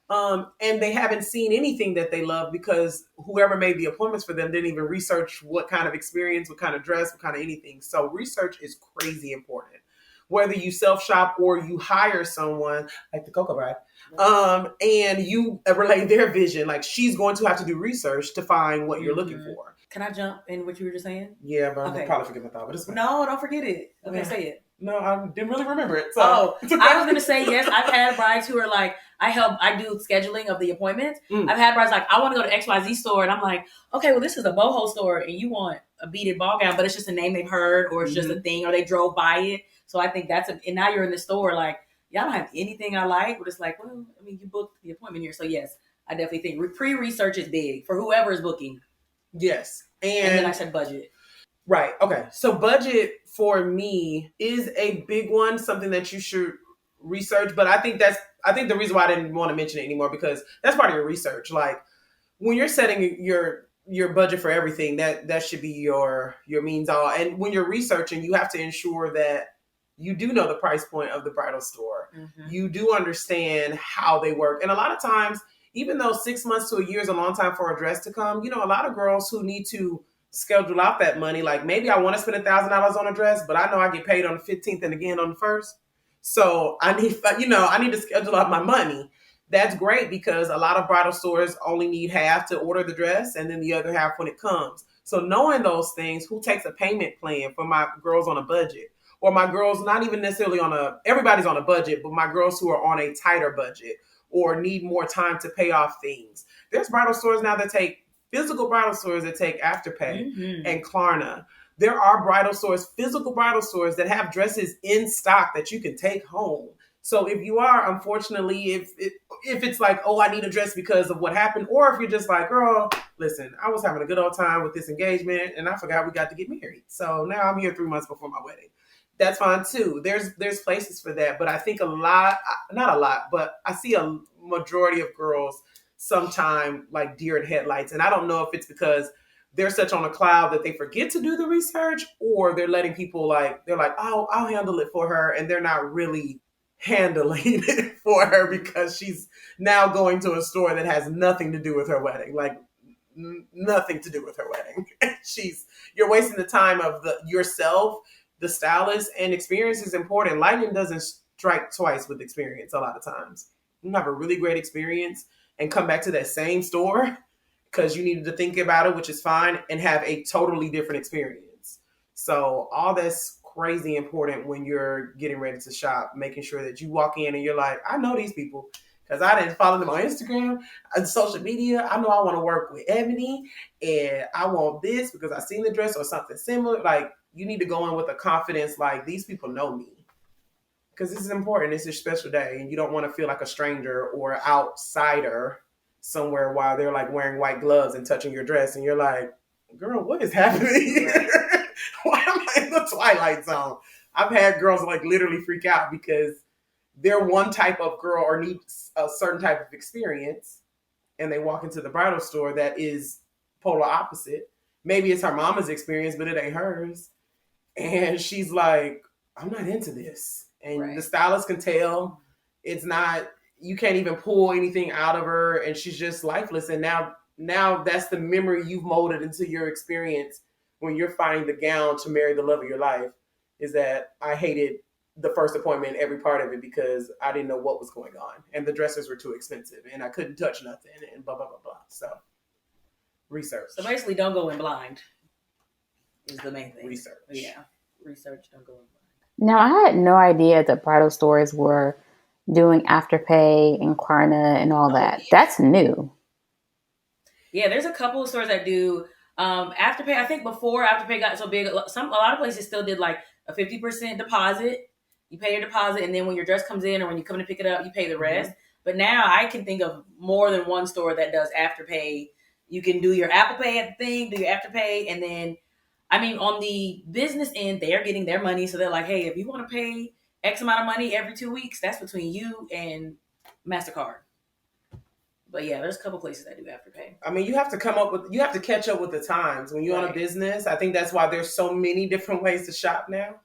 And they haven't seen anything that they love because whoever made the appointments for them didn't even research what kind of experience, what kind of dress, what kind of anything. So research is crazy important. Whether you self-shop or you hire someone like the Cocoa Bride, and you relay their vision, like, she's going to have to do research to find what you're looking for. Can I jump in what you were just saying? Yeah, but I'm probably forget my thought. But it's fine. No, don't forget it. Okay, say it. No, I didn't really remember it. So. I was going to say, yes, I've had brides who are like, I do scheduling of the appointments. I've had brides like, I want to go to XYZ store. And I'm like, okay, well, this is a boho store and you want a beaded ball gown, but it's just a name they've heard or it's just a thing or they drove by it. So I think and now you're in the store like, y'all don't have anything I like. But it's like, well, I mean, you booked the appointment here. So yes, I definitely think pre-research is big for whoever is booking. Yes. And then I said budget. Right. Okay. So budget for me is a big one, something that you should research. But I think the reason why I didn't want to mention it anymore, because that's part of your research. Like, when you're setting your budget for everything, that should be your means all. And when you're researching, you have to ensure that you do know the price point of the bridal store. Mm-hmm. You do understand how they work. And a lot of times, even though 6 months to a year is a long time for a dress to come, a lot of girls who need to schedule out that money, like, maybe I want to spend $1,000 on a dress, but I know I get paid on the 15th and again on the 1st. So I need to schedule out my money. That's great because a lot of bridal stores only need half to order the dress and then the other half when it comes. So knowing those things, who takes a payment plan for my girls on a budget, or my girls not even necessarily everybody's on a budget, but my girls who are on a tighter budget or need more time to pay off things. There's bridal stores now that take physical bridal stores that take Afterpay and Klarna. There are physical bridal stores that have dresses in stock that you can take home. So if you are, unfortunately, if it's like, oh, I need a dress because of what happened, or if you're just like, girl, listen, I was having a good old time with this engagement and I forgot we got to get married. So now I'm here 3 months before my wedding. That's fine too. There's places for that. But I think not a lot, but I see a majority of girls sometime like deer in headlights. And I don't know if it's because they're such on a cloud that they forget to do the research, or they're letting people they're like, oh, I'll handle it for her. And they're not really handling it for her because she's now going to a store that has nothing to do with her wedding. Like nothing to do with her wedding. You're wasting the time of yourself, the stylist, and experience is important. Lightning doesn't strike twice with experience a lot of times. You have a really great experience and come back to that same store because you needed to think about it, which is fine, and have a totally different experience. So all that's crazy important when you're getting ready to shop, making sure that you walk in and you're like, I know these people because I didn't follow them on Instagram and social media. I know I want to work with Ebony and I want this because I seen the dress or something similar. Like you need to go in with a confidence like these people know me. Because this is important. It's a special day, and you don't want to feel like a stranger or outsider somewhere while they're like wearing white gloves and touching your dress, and you're like, "Girl, what is happening here? Why am I in the Twilight Zone?" I've had girls like literally freak out because they're one type of girl or need a certain type of experience, and they walk into the bridal store that is polar opposite. Maybe it's her mama's experience, but it ain't hers, and she's like, "I'm not into this." And the stylist can tell it's not, you can't even pull anything out of her and she's just lifeless. And now that's the memory you've molded into your experience when you're finding the gown to marry the love of your life, is that I hated the first appointment, every part of it, because I didn't know what was going on. And the dresses were too expensive and I couldn't touch nothing and blah, blah, blah, blah. So research. So basically don't go in blind is the main thing. Research. Yeah. Research, don't go in blind. Now, I had no idea that bridal stores were doing Afterpay and Klarna and all that. Yeah. That's new. Yeah, there's a couple of stores that do Afterpay. I think before Afterpay got so big, a lot of places still did like a 50% deposit. You pay your deposit, and then when your dress comes in or when you come to pick it up, you pay the rest. Mm-hmm. But now I can think of more than one store that does Afterpay. You can do your Apple Pay at the thing, do your Afterpay, and then I mean, on the business end, they're getting their money. So they're like, hey, if you want to pay X amount of money every 2 weeks, that's between you and MasterCard. But yeah, there's a couple places that do Afterpay. I mean, you have to catch up with the times. When you own a business, I think that's why there's so many different ways to shop now,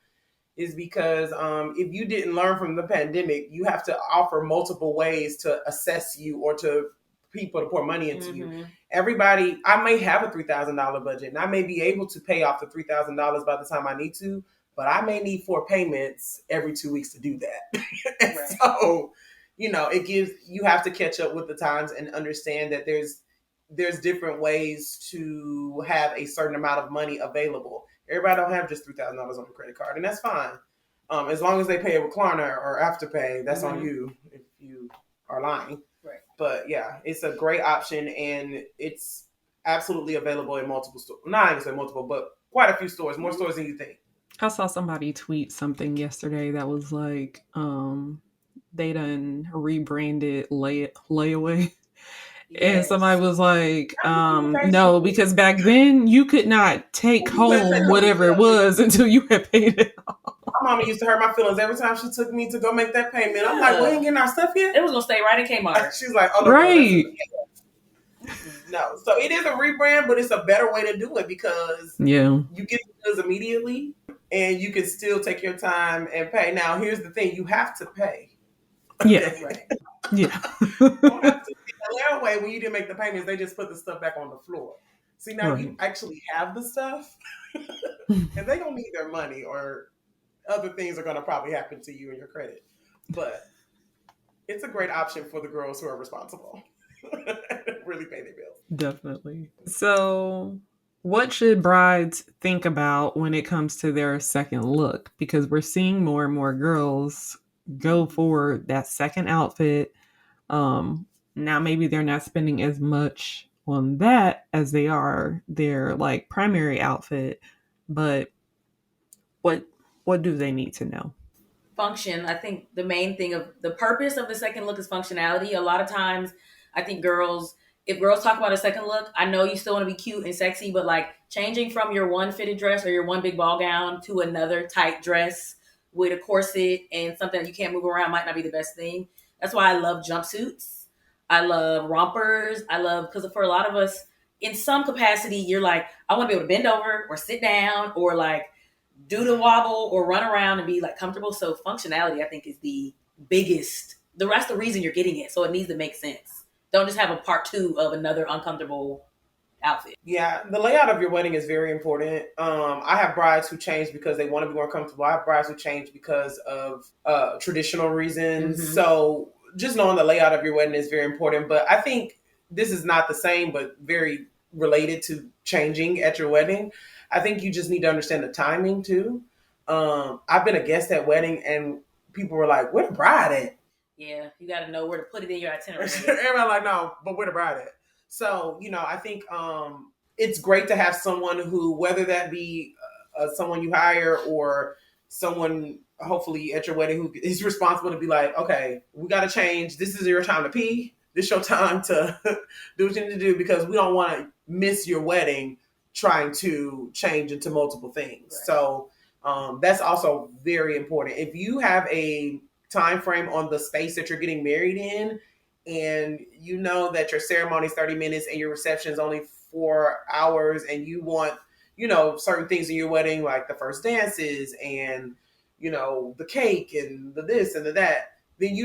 is because if you didn't learn from the pandemic, you have to offer multiple ways to assess you or to people to pour money into you. Everybody, I may have a $3,000 budget and I may be able to pay off the $3,000 by the time I need to, but I may need 4 payments every 2 weeks to do that. So, you have to catch up with the times and understand that there's different ways to have a certain amount of money available. Everybody don't have just $3,000 on a credit card, and that's fine. As long as they pay it with Klarna or Afterpay, that's on you if you are lying. Right. But yeah, it's a great option and it's absolutely available in multiple stores. Not even say multiple, but quite a few stores, more stores than you think. I saw somebody tweet something yesterday that was like, they done rebranded layaway. Yes. And somebody was like, no, because back then you could not take home whatever it was until you had paid it off. My mama used to hurt my feelings every time she took me to go make that payment. I'm like, we ain't getting our stuff yet? It was going to stay right in Kmart. She's like, oh, no. Right. No. So it is a rebrand, but it's a better way to do it because you get the goods immediately and you can still take your time and pay. Now, here's the thing. You have to pay. Yeah. Right. Yeah. Layaway, when you didn't make the payments, they just put the stuff back on the floor. See, now you actually have the stuff and they don't need their money or other things are going to probably happen to you and your credit. But it's a great option for the girls who are responsible. Really pay their bills. Definitely. So what should brides think about when it comes to their second look? Because we're seeing more and more girls go for that second outfit. Now maybe they're not spending as much on that as they are their like primary outfit, but what do they need to know? Function. I think the main thing of the purpose of the second look is functionality. A lot of times I think if girls talk about a second look, I know you still want to be cute and sexy, but like changing from your one fitted dress or your one big ball gown to another tight dress with a corset and something that you can't move around might not be the best thing. That's why I love jumpsuits. I love rompers. I love, because for a lot of us, in some capacity, you're like, I want to be able to bend over or sit down or like do the wobble or run around and be like comfortable. So functionality, I think, is the biggest. That's the reason you're getting it. So it needs to make sense. Don't just have a part two of another uncomfortable outfit. Yeah, the layout of your wedding is very important. I have brides who change because they want to be more comfortable. I have brides who change because of traditional reasons. Mhm. So just knowing the layout of your wedding is very important. But I think this is not the same, but very related to changing at your wedding. I think you just need to understand the timing too. I've been a guest at wedding and people were like, "Where the bride at?" Yeah, you got to know where to put it in your itinerary. Everybody like, no, but where the bride at? So, I think it's great to have someone who, whether that be someone you hire or someone hopefully at your wedding who is responsible to be like, okay, we got to change. This is your time to pee. This is your time to do what you need to do, because we don't want to miss your wedding trying to change into multiple things. Right. So that's also very important. If you have a time frame on the space that you're getting married in, and you know that your ceremony is 30 minutes and your reception is only 4 hours, and you want, certain things in your wedding, like the first dances and, the cake and the this and the that, then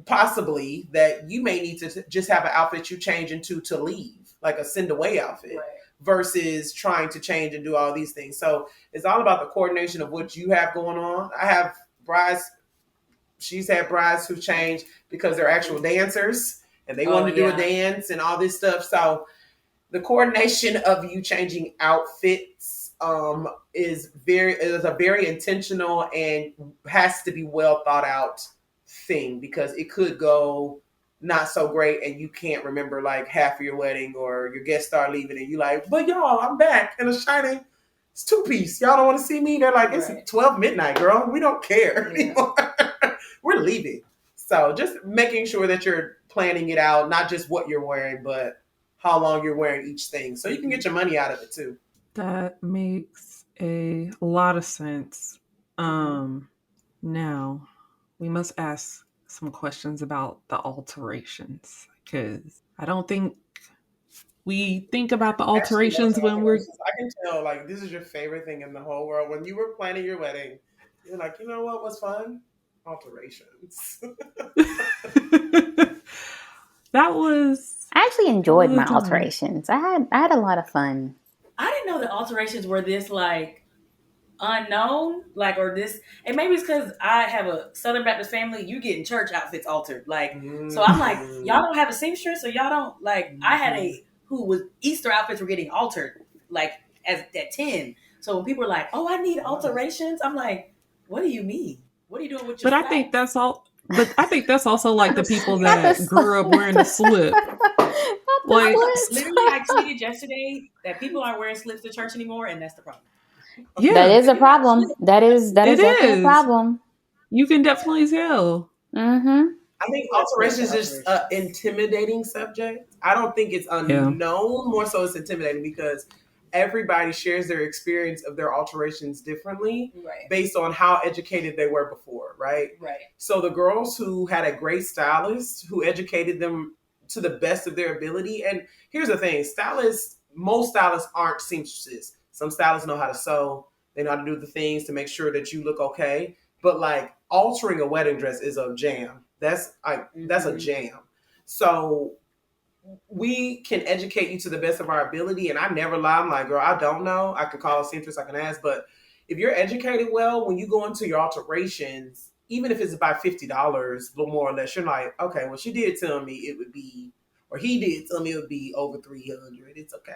possibly that you may need to just have an outfit you change into to leave, like a send away outfit. Right. Versus trying to change and do all these things. So it's all about the coordination of what you have going on. I have brides, she's had brides who change because they're actual dancers and they want to do a dance and all this stuff. So the coordination of you changing outfits is a very intentional and has to be well thought out thing, because it could go not so great and you can't remember like half of your wedding, or your guests start leaving and you like, but y'all, I'm back in a shiny, it's 2-piece. Y'all don't want to see me? They're like, it's 12 midnight, girl. We don't care anymore. We're leaving. So just making sure that you're planning it out, not just what you're wearing, but how long you're wearing each thing, so you can get your money out of it too. That makes a lot of sense. Now we must ask some questions about the alterations, because I don't think we think about the alterations when we're. I can tell, like, this is your favorite thing in the whole world. When you were planning your wedding, you're like, you know what was fun? Alterations. That was. I actually enjoyed my alterations. I had a lot of fun. I didn't know that alterations were this like unknown, like, or this, and maybe it's because I have a Southern Baptist family. You getting church outfits altered, like, so I'm like, y'all don't have a seamstress, or y'all don't like. I had a who was Easter outfits were getting altered, like at 10. So when people are like, "Oh, I need alterations," I'm like, "What do you mean? What are you doing with your?" But I think that's all. But I think that's also like the people that grew up wearing a slip. Like, literally, I tweeted yesterday that people aren't wearing slips to church anymore, and that's the problem. Yeah, that is a problem. That is definitely a problem. You can definitely tell. Mm-hmm. I think alterations is just an intimidating subject. I don't think it's unknown. More so it's intimidating because everybody shares their experience of their alterations differently, based on how educated they were before, right? So the girls who had a great stylist who educated them to the best of their ability, and here's the thing, most stylists aren't seamstresses. Some stylists know how to sew, they know how to do the things to make sure that you look okay, but like altering a wedding dress is a jam. That's a jam. So we can educate you to the best of our ability. And I never lie. I'm like, girl, I don't know. I can call a seamstress, I can ask. But if you're educated well, when you go into your alterations, even if it's by $50, a little more or less, you're like, okay, well, she did tell me it would be, or he did tell me it would be over 300. It's okay.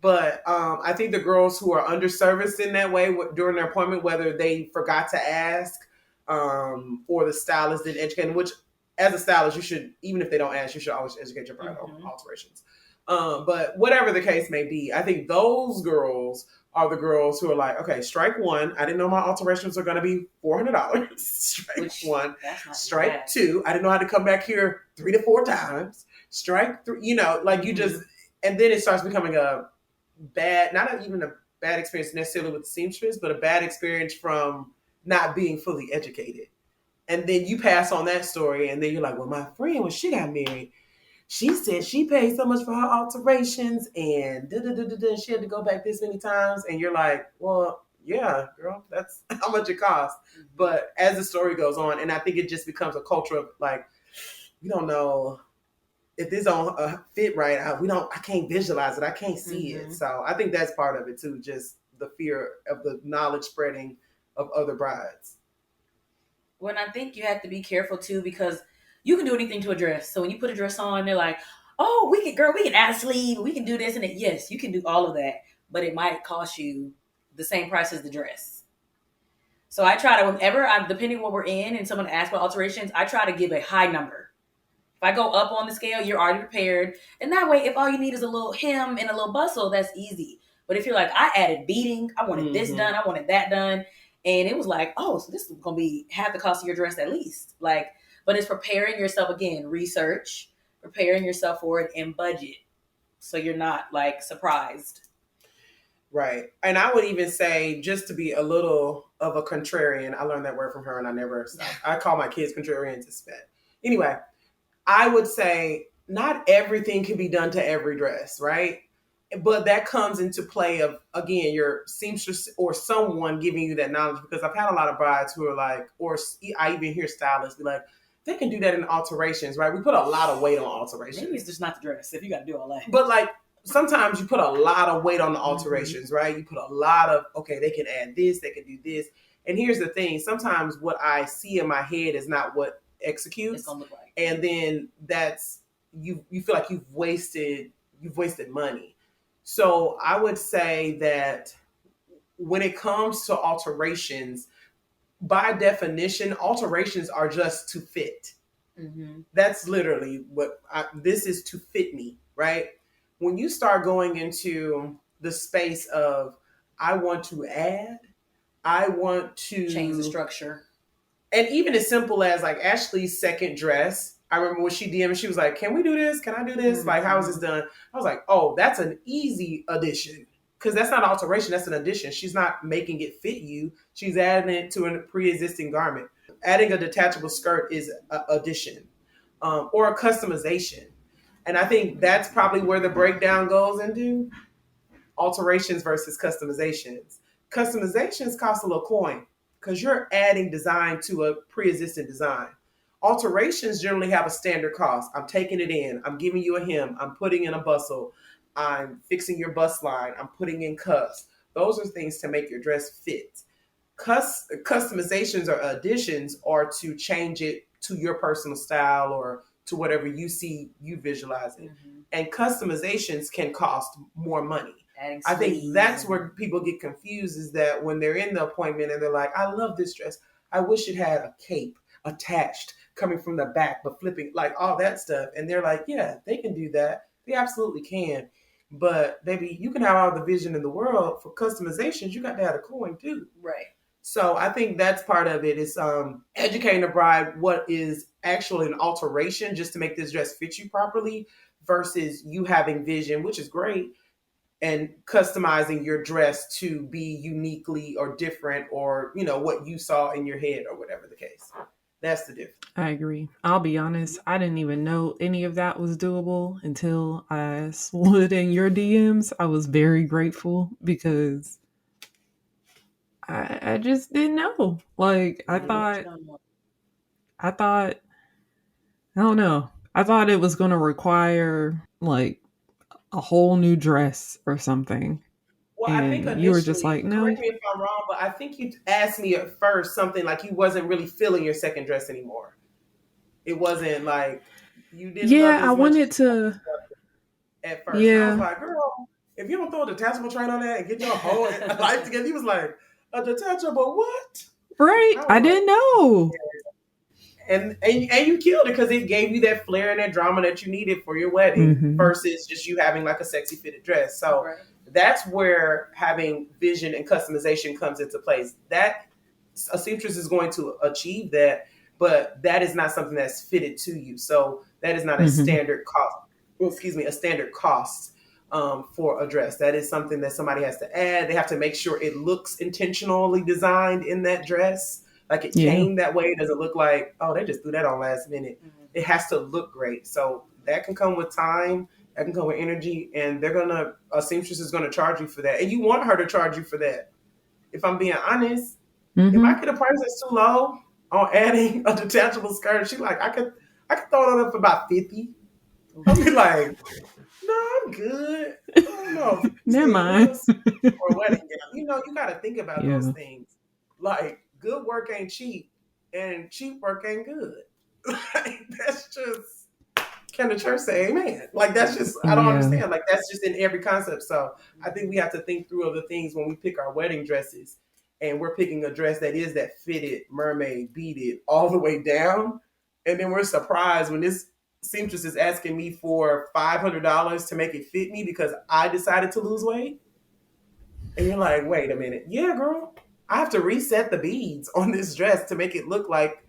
But I think the girls who are underserviced in that way during their appointment, whether they forgot to ask or the stylist didn't educate them, which as a stylist, you should, even if they don't ask, you should always educate your bride on alterations. But whatever the case may be, I think those girls are the girls who are like, okay, strike one. I didn't know my alterations are going to be $400. Strike one. Strike two. I didn't know how to come back here 3 to 4 times. Strike three. You just, and then it starts becoming a bad, not even a bad experience necessarily with the seamstress, but a bad experience from not being fully educated. And then you pass on that story, and then you're like, well, my friend, when she got married, she said she paid so much for her alterations and she had to go back this many times. And you're like, well, yeah, girl, that's how much it costs. But as the story goes on, and I think it just becomes a culture of like, we don't know if this don't fit right. I can't visualize it. I can't see it. So I think that's part of it too. Just the fear of the knowledge spreading of other brides. When I think you have to be careful too, because you can do anything to a dress. So when you put a dress on, they're like, oh, we can add a sleeve, we can do this and it. Yes, you can do all of that, but it might cost you the same price as the dress. So I try to, whenever depending on what we're in and someone asks about alterations, I try to give a high number. If I go up on the scale, you're already prepared. And that way, if all you need is a little hem and a little bustle, that's easy. But if you're like, I added beading, I wanted this done, I wanted that done. And it was like, oh, so this is going to be half the cost of your dress at least. Like, but it's preparing yourself again, research, preparing yourself for it and budget. So you're not like surprised. Right. And I would even say, just to be a little of a contrarian, I learned that word from her and I never stopped. I call my kids contrarians to spit. Anyway, I would say not everything can be done to every dress, right? But that comes into play of, again, your seamstress or someone giving you that knowledge, because I've had a lot of brides who are like, or I even hear stylists be like, they can do that in alterations, right? We put a lot of weight on alterations. Maybe it's just not the dress if you got to do all that. But like, sometimes you put a lot of weight on the alterations, right? You put a lot of, okay, they can add this, they can do this. And here's the thing. Sometimes what I see in my head is not what executes. It's gonna look like. And then that's, you feel like you've wasted money. So I would say that when it comes to alterations, by definition, alterations are just to fit. That's literally this is to fit me, right? When you start going into the space of, I want to add, I want to change the structure. And even as simple as like Ashleigh's second dress, I remember when she DM'd, she was like, can we do this? Can I do this? Like, how is this done? I was like, oh, that's an easy addition. Because that's not alteration, that's an addition. She's not making it fit you. She's adding it to a pre-existing garment. Adding a detachable skirt is an addition or a customization. And I think that's probably where the breakdown goes into alterations versus customizations. Customizations cost a little coin because you're adding design to a pre-existing design. Alterations generally have a standard cost. I'm taking it in. I'm giving you a hem. I'm putting in a bustle. I'm fixing your bust line. I'm putting in cuffs. Those are things to make your dress fit. Customizations or additions are to change it to your personal style or to whatever you see you visualizing. And customizations can cost more money. I think that's where people get confused, is that when they're in the appointment and they're like, I love this dress. I wish it had a cape attached coming from the back, but flipping, like all that stuff. And they're like, yeah, they can do that. They absolutely can. But baby, you can have all the vision in the world. For customizations, you got to have a coin too. Right. So I think that's part of it, is educating the bride what is actually an alteration just to make this dress fit you properly versus you having vision, which is great, and customizing your dress to be uniquely or different or, you know, what you saw in your head or whatever the case. That's the difference. I agree. I'll be honest. I didn't even know any of that was doable until I slid in your DMs. I was very grateful because I just didn't know. Like, I thought, I don't know. I thought it was going to require like a whole new dress or something. Well, and I think initially, you were just like, no. Correct me if I'm wrong, but I think you asked me at first something like you wasn't really feeling your second dress anymore. It wasn't like you didn't. Yeah, I wanted to. At first, yeah. I was like, girl, if you don't throw a detachable train on that and get your whole life together, he was like, a detachable what? Right, I didn't know. And you killed it because it gave you that flair and that drama that you needed for your wedding versus just you having like a sexy fitted dress. So that's where having vision and customization comes into place. That a seamstress is going to achieve that, but that is not something that's fitted to you. So that is not a standard cost. A standard cost for a dress. That is something that somebody has to add. They have to make sure it looks intentionally designed in that dress. Like it came that way. It doesn't look like, oh, they just threw that on last minute. It has to look great. So that can come with time, that can come with energy, and a seamstress is gonna charge you for that, and you want her to charge you for that. If I'm being honest, if I Mm-hmm. get a price that's too low on adding a detachable skirt, she like I could throw it up for about 50. I'll be like, no, I'm good. Oh no, Never 15 mind. for a wedding gown. You got to think about those Yeah. things. Like, good work ain't cheap, and cheap work ain't good. Like, that's just, can the church say amen? Like, that's just, I don't Yeah. understand. Like, that's just in every concept. So I think we have to think through other things when we pick our wedding dresses, and we're picking a dress that is that fitted, mermaid, beaded, all the way down. And then we're surprised when this seamstress is asking me for $500 to make it fit me because I decided to lose weight. And you're like, wait a minute. Yeah, girl. I have to reset the beads on this dress to make it look like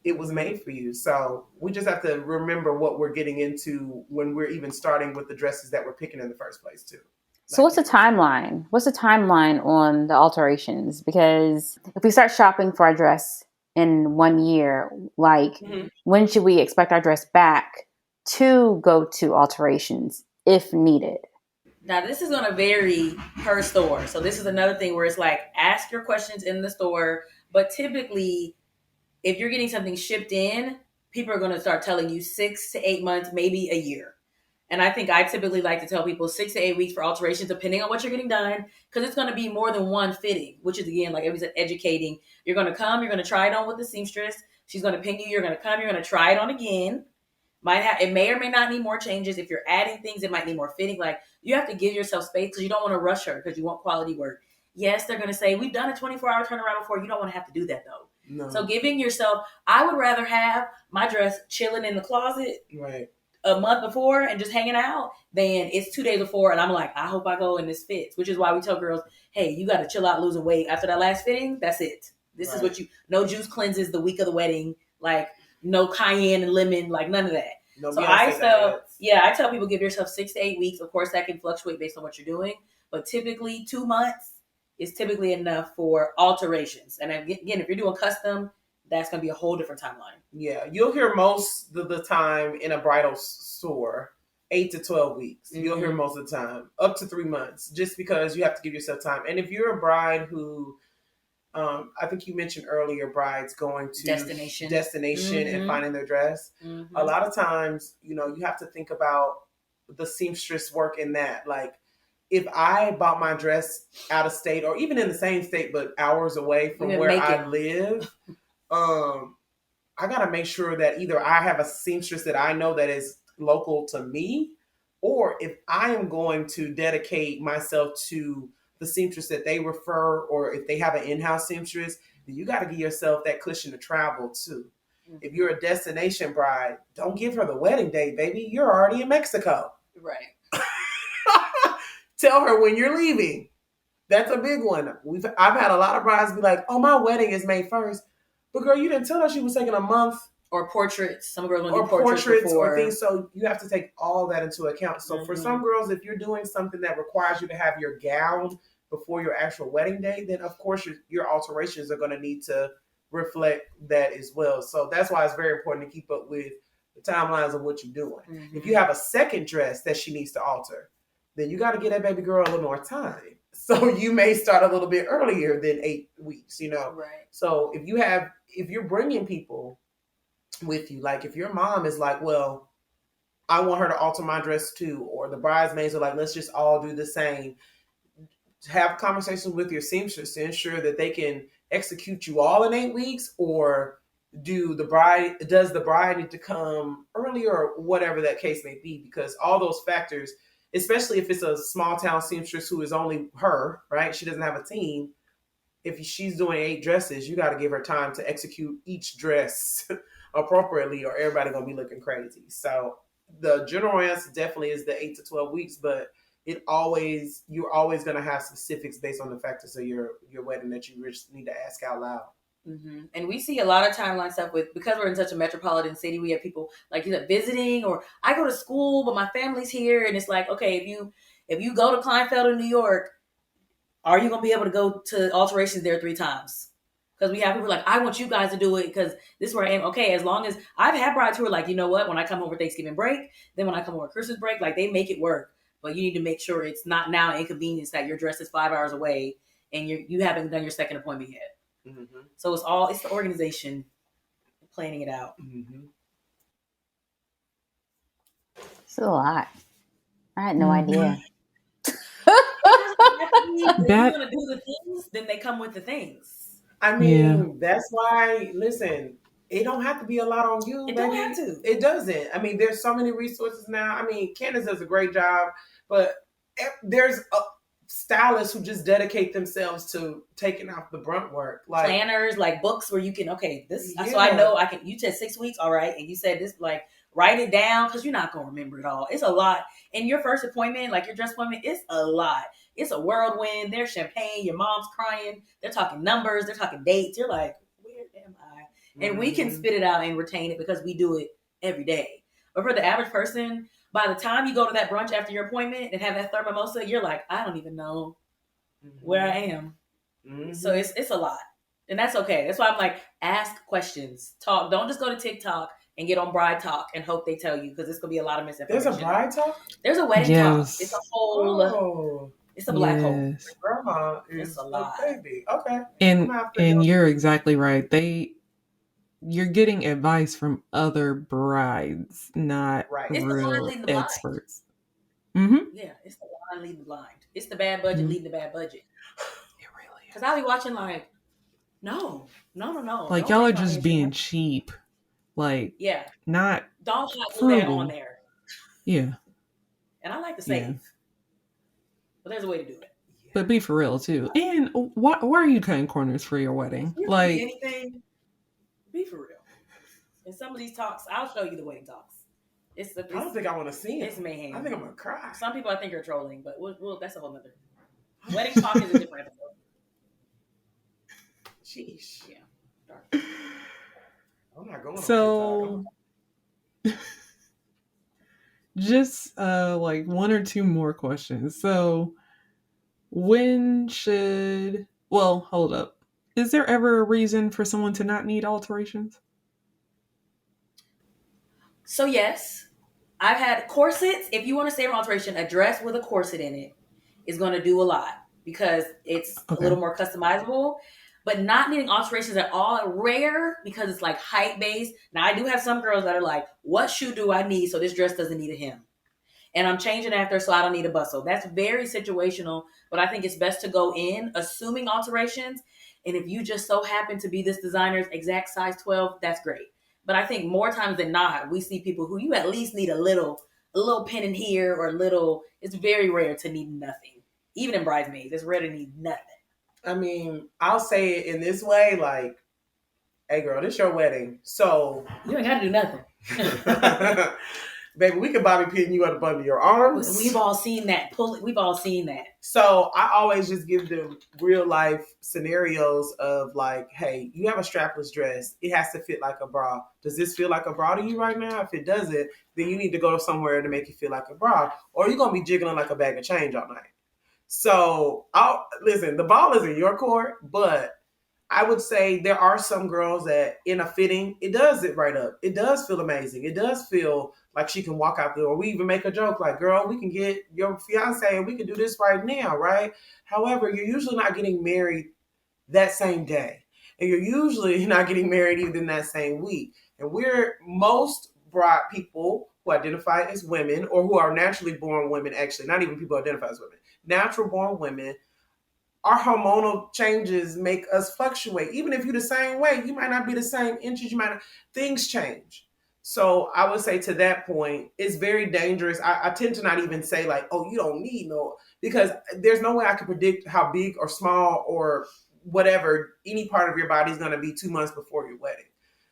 it was made for you. So we just have to remember what we're getting into when we're even starting with the dresses that we're picking in the first place, too. So what's the timeline? What's the timeline on the alterations? Because if we start shopping for our dress in 1 year, like when should we expect our dress back to go to alterations if needed? Now, this is going to vary per store. So this is another thing where it's like, ask your questions in the store. But typically, if you're getting something shipped in, people are going to start telling you 6 to 8 months, maybe a year. And I think I typically like to tell people 6 to 8 weeks for alterations, depending on what you're getting done, because it's going to be more than one fitting, which is, again, like I said, educating. You're going to come, you're going to try it on with the seamstress. She's going to ping you. You're going to come, you're going to try it on again. It may or may not need more changes. If you're adding things, it might need more fitting. Like, you have to give yourself space because you don't want to rush her because you want quality work. Yes, they're going to say, we've done a 24-hour turnaround before. You don't want to have to do that, though. No. So giving yourself, I would rather have my dress chilling in the closet Right. a month before and just hanging out than it's 2 days before and I'm like, I hope I go and this fits. Which is why we tell girls, hey, you got to chill out losing weight. After that last fitting, that's it. This is what no juice cleanses the week of the wedding. Like, no cayenne and lemon, like none of that. No, so I tell people give yourself 6 to 8 weeks. Of course, that can fluctuate based on what you're doing. But typically 2 months is typically enough for alterations. And again, if you're doing custom, that's going to be a whole different timeline. Yeah, you'll hear most of the time in a bridal store 8 to 12 weeks. Mm-hmm. You'll hear most of the time up to 3 months, just because you have to give yourself time. And if you're a bride who, I think you mentioned earlier, brides going to destination mm-hmm. and finding their dress. Mm-hmm. A lot of times, you have to think about the seamstress work in that. Like, if I bought my dress out of state or even in the same state but hours away from where I live, I got to make sure that either I have a seamstress that I know that is local to me, or if I am going to dedicate myself to the seamstress that they refer, or if they have an in-house seamstress, then you got to give yourself that cushion to travel too. Mm-hmm. If you're a destination bride, don't give her the wedding day, baby. You're already in Mexico. Right. Tell her when you're leaving. That's a big one. I've had a lot of brides be like, oh, my wedding is May 1st. But girl, you didn't tell us she was taking a month. Or portraits. Some girls want to do portraits or things. So you have to take all that into account. So for some girls, if you're doing something that requires you to have your gown before your actual wedding day, then of course your alterations are going to need to reflect that as well. So that's why it's very important to keep up with the timelines of what you're doing. Mm-hmm. If you have a second dress that she needs to alter, then you got to give that baby girl a little more time. So you may start a little bit earlier than 8 weeks, Right. So if you're bringing people with you, like if your mom is like, well, I want her to alter my dress too, or the bridesmaids are like, let's just all do the same. Have conversations with your seamstress to ensure that they can execute you all in 8 weeks, or does the bride need to come earlier, or whatever that case may be, because all those factors, especially if it's a small town seamstress who is only her, right? She doesn't have a team. If she's doing 8 dresses, you got to give her time to execute each dress appropriately, or everybody going to be looking crazy. So the general answer definitely is the 8 to 12 weeks, but you're always going to have specifics based on the factors of your wedding that you just need to ask out loud. Mm-hmm. And we see a lot of timeline stuff because we're in such a metropolitan city. We have people like you said visiting, or I go to school, but my family's here, and it's like, okay, if you go to Kleinfeld in New York, are you gonna be able to go to alterations there 3 times? Because we have people like, I want you guys to do it because this is where I am. Okay, as long as I've had brides who are like, you know what, when I come over Thanksgiving break, then when I come over Christmas break, like they make it work. But you need to make sure it's not now inconvenience that your dress is 5 hours away and you haven't done your second appointment yet. Mm-hmm. So it's the organization planning it out. Mm-hmm. It's a lot. I had no idea. If you're going to do the things, then they come with the things. I mean, that's why, listen, it don't have to be a lot on you, It baby. don't have to. It doesn't. I mean, there's so many resources now. I mean, Candace does a great job, but there's stylists who just dedicate themselves to taking off the brunt work. Like planners, like books where you can, this, so I know I can, you said 6 weeks, all right, and you said this, like, write it down because you're not going to remember it all. It's a lot. And your first appointment, like your dress appointment, it's a lot. It's a whirlwind. There's champagne. Your mom's crying. They're talking numbers. They're talking dates. You're like, where am I? And we can spit it out and retain it because we do it every day. But for the average person, by the time you go to that brunch after your appointment and have that third mimosa, you're like, I don't even know where I am. Mm-hmm. So it's a lot. And that's okay. That's why I'm like, ask questions. Talk. Don't just go to TikTok and get on Bride Talk and hope they tell you because it's going to be a lot of misinformation. There's a Bride Talk? There's a wedding talk. It's a whole... It's a black hole. Grandma is a baby. Okay. And you're exactly right. You're getting advice from other brides, not real experts. Mm-hmm. Yeah, it's the blind leading the blind. It's the bad budget leading the bad budget. It really is. Because I'll be watching like, no. Like y'all are just being cheap. Like, not don't have that on there. Yeah. And I like to save. Yeah. But there's a way to do it. But be for real too. And why are you cutting corners for your wedding? Like anything, be for real. In some of these talks, I'll show you the wedding talks. I don't think I want to see it. It's mayhem. I think I'm gonna cry. Some people I think are trolling, but we'll that's a whole nother. Wedding talk is a different episode. Sheesh. Yeah. Dark. I'm not going. So. Just like one or two more questions. So hold up. Is there ever a reason for someone to not need alterations? So yes, I've had corsets. If you want to save an alteration, a dress with a corset in it is going to do a lot because it's a little more customizable. But not needing alterations at all, rare because it's like height based. Now I do have some girls that are like, what shoe do I need so this dress doesn't need a hem? And I'm changing after so I don't need a bustle. That's very situational, but I think it's best to go in assuming alterations. And if you just so happen to be this designer's exact size 12, that's great. But I think more times than not, we see people who you at least need a little pin in here or it's very rare to need nothing. Even in bridesmaids, it's rare to need nothing. I mean, I'll say it in this way, like, hey girl, this your wedding. So you ain't gotta do nothing. Baby, we can bobby pin you up under your arms. We've all seen that. We've all seen that. So I always just give them real life scenarios of like, hey, you have a strapless dress. It has to fit like a bra. Does this feel like a bra to you right now? If it doesn't, then you need to go somewhere to make it feel like a bra. Or you're going to be jiggling like a bag of change all night. So listen, the ball is in your court, but I would say there are some girls that in a fitting, it does it right up. It does feel amazing. It does feel like she can walk out there, or we even make a joke like, girl, we can get your fiance and we can do this right now, right? However, you're usually not getting married that same day. And you're usually not getting married even that same week. And most bride people who identify as women or who are naturally born women, actually, not even people who identify as women, natural born women, our hormonal changes make us fluctuate. Even if you're the same weight, you might not be the same inches. Things change. So I would say to that point, it's very dangerous. I tend to not even say like, oh, you don't need no, because there's no way I can predict how big or small or whatever any part of your body is going to be 2 months before your wedding.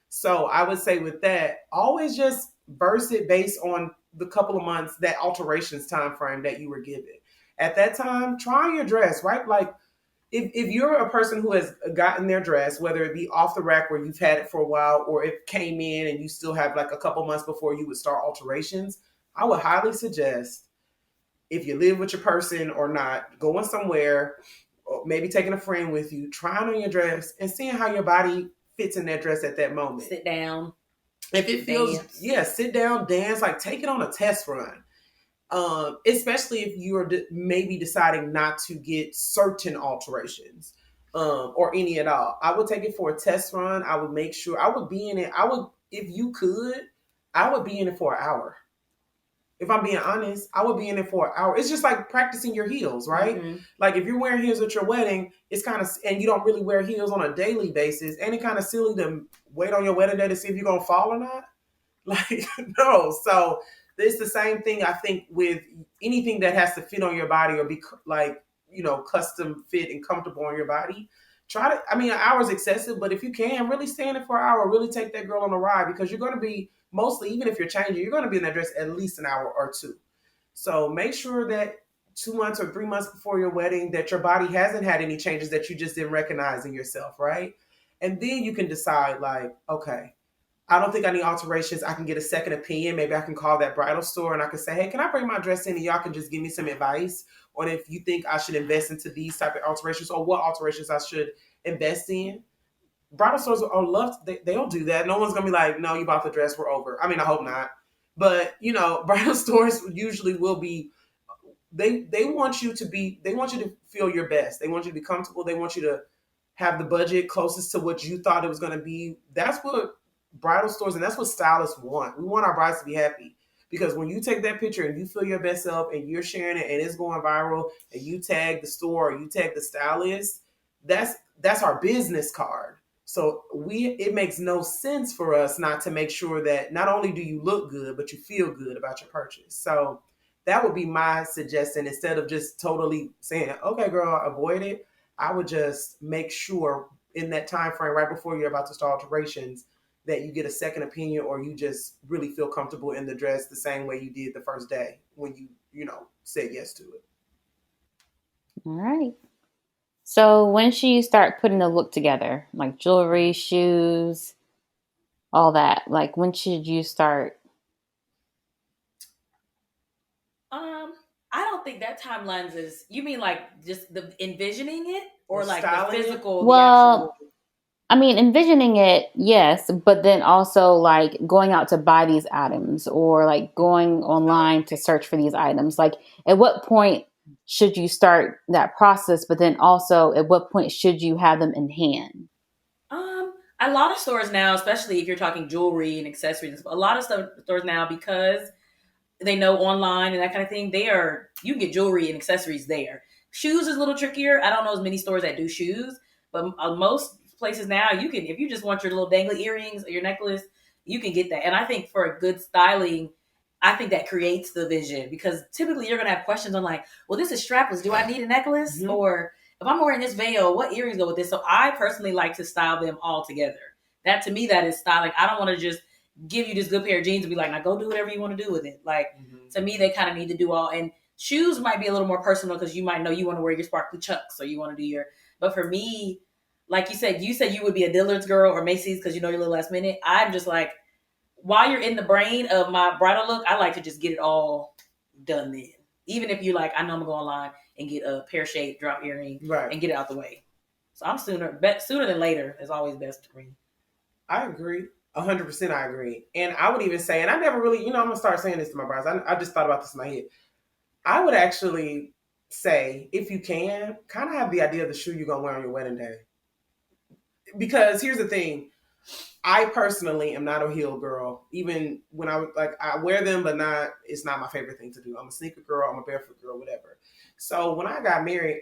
So I would say with that, always just verse it based on the couple of months, that alterations time frame that you were given. At that time, try your dress, right? Like if you're a person who has gotten their dress, whether it be off the rack where you've had it for a while, or it came in and you still have like a couple months before you would start alterations, I would highly suggest, if you live with your person or not, going somewhere, or maybe taking a friend with you, trying on your dress and seeing how your body fits in that dress at that moment. Sit down. If it feels, dance. sit down, dance, like take it on a test run. Especially if you're maybe deciding not to get certain alterations or any at all. I would take it for a test run. I would make sure I would be in it. If you could, I would be in it for an hour. If I'm being honest, I would be in it for an hour. It's just like practicing your heels, right? Mm-hmm. Like if you're wearing heels at your wedding, it's kind of, and you don't really wear heels on a daily basis, and it's kind of silly to wait on your wedding day to see if you're going to fall or not. Like, no. So it's the same thing, I think, with anything that has to fit on your body or be like, custom fit and comfortable on your body. An hour is excessive, but if you can, really stay in it for an hour, really take that girl on a ride, because you're going to be, mostly, even if you're changing, you're going to be in that dress at least an hour or two. So make sure that 2 months or 3 months before your wedding, that your body hasn't had any changes that you just didn't recognize in yourself, right? And then you can decide, like, okay, I don't think I need alterations. I can get a second opinion. Maybe I can call that bridal store and I can say, hey, can I bring my dress in and y'all can just give me some advice on if you think I should invest into these type of alterations or what alterations I should invest in. Bridal stores they'll do that. No one's going to be like, no, you bought the dress, we're over. I mean, I hope not. But, bridal stores usually will be, they want you to feel your best. They want you to be comfortable. They want you to have the budget closest to what you thought it was going to be. That's what bridal stores, and that's what stylists want. We want our brides to be happy, because when you take that picture and you feel your best self and you're sharing it and it's going viral and you tag the store or you tag the stylist, that's our business card. So it makes no sense for us not to make sure that not only do you look good, but you feel good about your purchase. So that would be my suggestion. Instead of just totally saying, okay, girl, avoid it, I would just make sure in that time frame right before you're about to start alterations that you get a second opinion, or you just really feel comfortable in the dress the same way you did the first day when you said yes to it. All right. So when should you start putting the look together? Like jewelry, shoes, all that. Like when should you start? I don't think that timeline is, you mean like just the envisioning it or like the physical? Well, envisioning it, yes, but then also like going out to buy these items or like going online to search for these items. Like at what point should you start that process, but then also at what point should you have them in hand? A lot of stores now, especially if you're talking jewelry and accessories, a lot of stores now, because they know online and that kind of thing, you can get jewelry and accessories there. Shoes is a little trickier. I don't know as many stores that do shoes, but most places now, you can, if you just want your little dangly earrings or your necklace, you can get that. And I think for a good styling, I think that creates the vision, because typically you're going to have questions on like, well, this is strapless. Do I need a necklace? Mm-hmm. Or if I'm wearing this veil, what earrings go with this? So I personally like to style them all together. That to me, that is styling. I don't want to just give you this good pair of jeans and be like, now go do whatever you want to do with it. Like, to me, they kind of need to do all. And shoes might be a little more personal, because you might know you want to wear your sparkly chucks, or you want to do but for me, like you said you would be a Dillard's girl or Macy's because you're a little last minute. I'm just like, while you're in the brain of my bridal look, I like to just get it all done then. Even if you're like, I know I'm going to go online and get a pear-shaped drop earring, right, and get it out the way. So I'm sooner than later is always best for me. I agree. 100% I agree. And I would even say, and I never really, I'm going to start saying this to my brides. I just thought about this in my head. I would actually say, if you can, kind of have the idea of the shoe you're going to wear on your wedding day. Because here's the thing. I personally am not a heel girl. Even when I wear them, but it's not my favorite thing to do. I'm a sneaker girl. I'm a barefoot girl, whatever. So when I got married,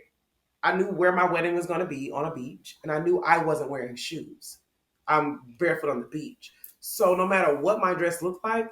I knew where my wedding was going to be, on a beach. And I knew I wasn't wearing shoes. I'm barefoot on the beach. So no matter what my dress looked like,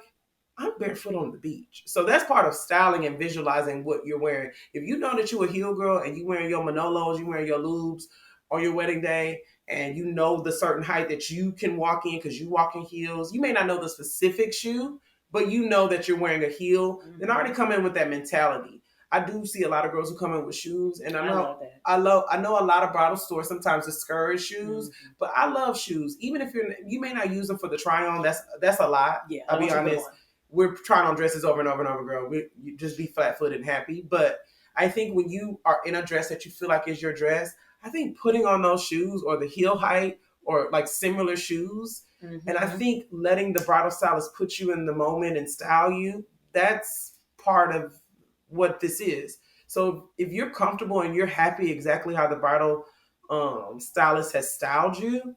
I'm barefoot on the beach. So that's part of styling and visualizing what you're wearing. If you know that you're a heel girl and you're wearing your Manolos, you're wearing your Lubes on your wedding day, and you know the certain height that you can walk in because you walk in heels. You may not know the specific shoe, but you know that you're wearing a heel. Mm-hmm. Then already come in with that mentality. I do see a lot of girls who come in with shoes, and I know a lot of bridal stores sometimes discourage shoes, mm-hmm, but I love shoes. Even if you may not use them for the try on, that's a lot. Yeah, I'll be honest. We're trying on dresses over and over and over, girl. You just be flat footed and happy, but I think when you are in a dress that you feel like is your dress, I think putting on those shoes or the heel height or like similar shoes, and I think letting the bridal stylist put you in the moment and style you, that's part of what this is. So if you're comfortable and you're happy exactly how the bridal stylist has styled you,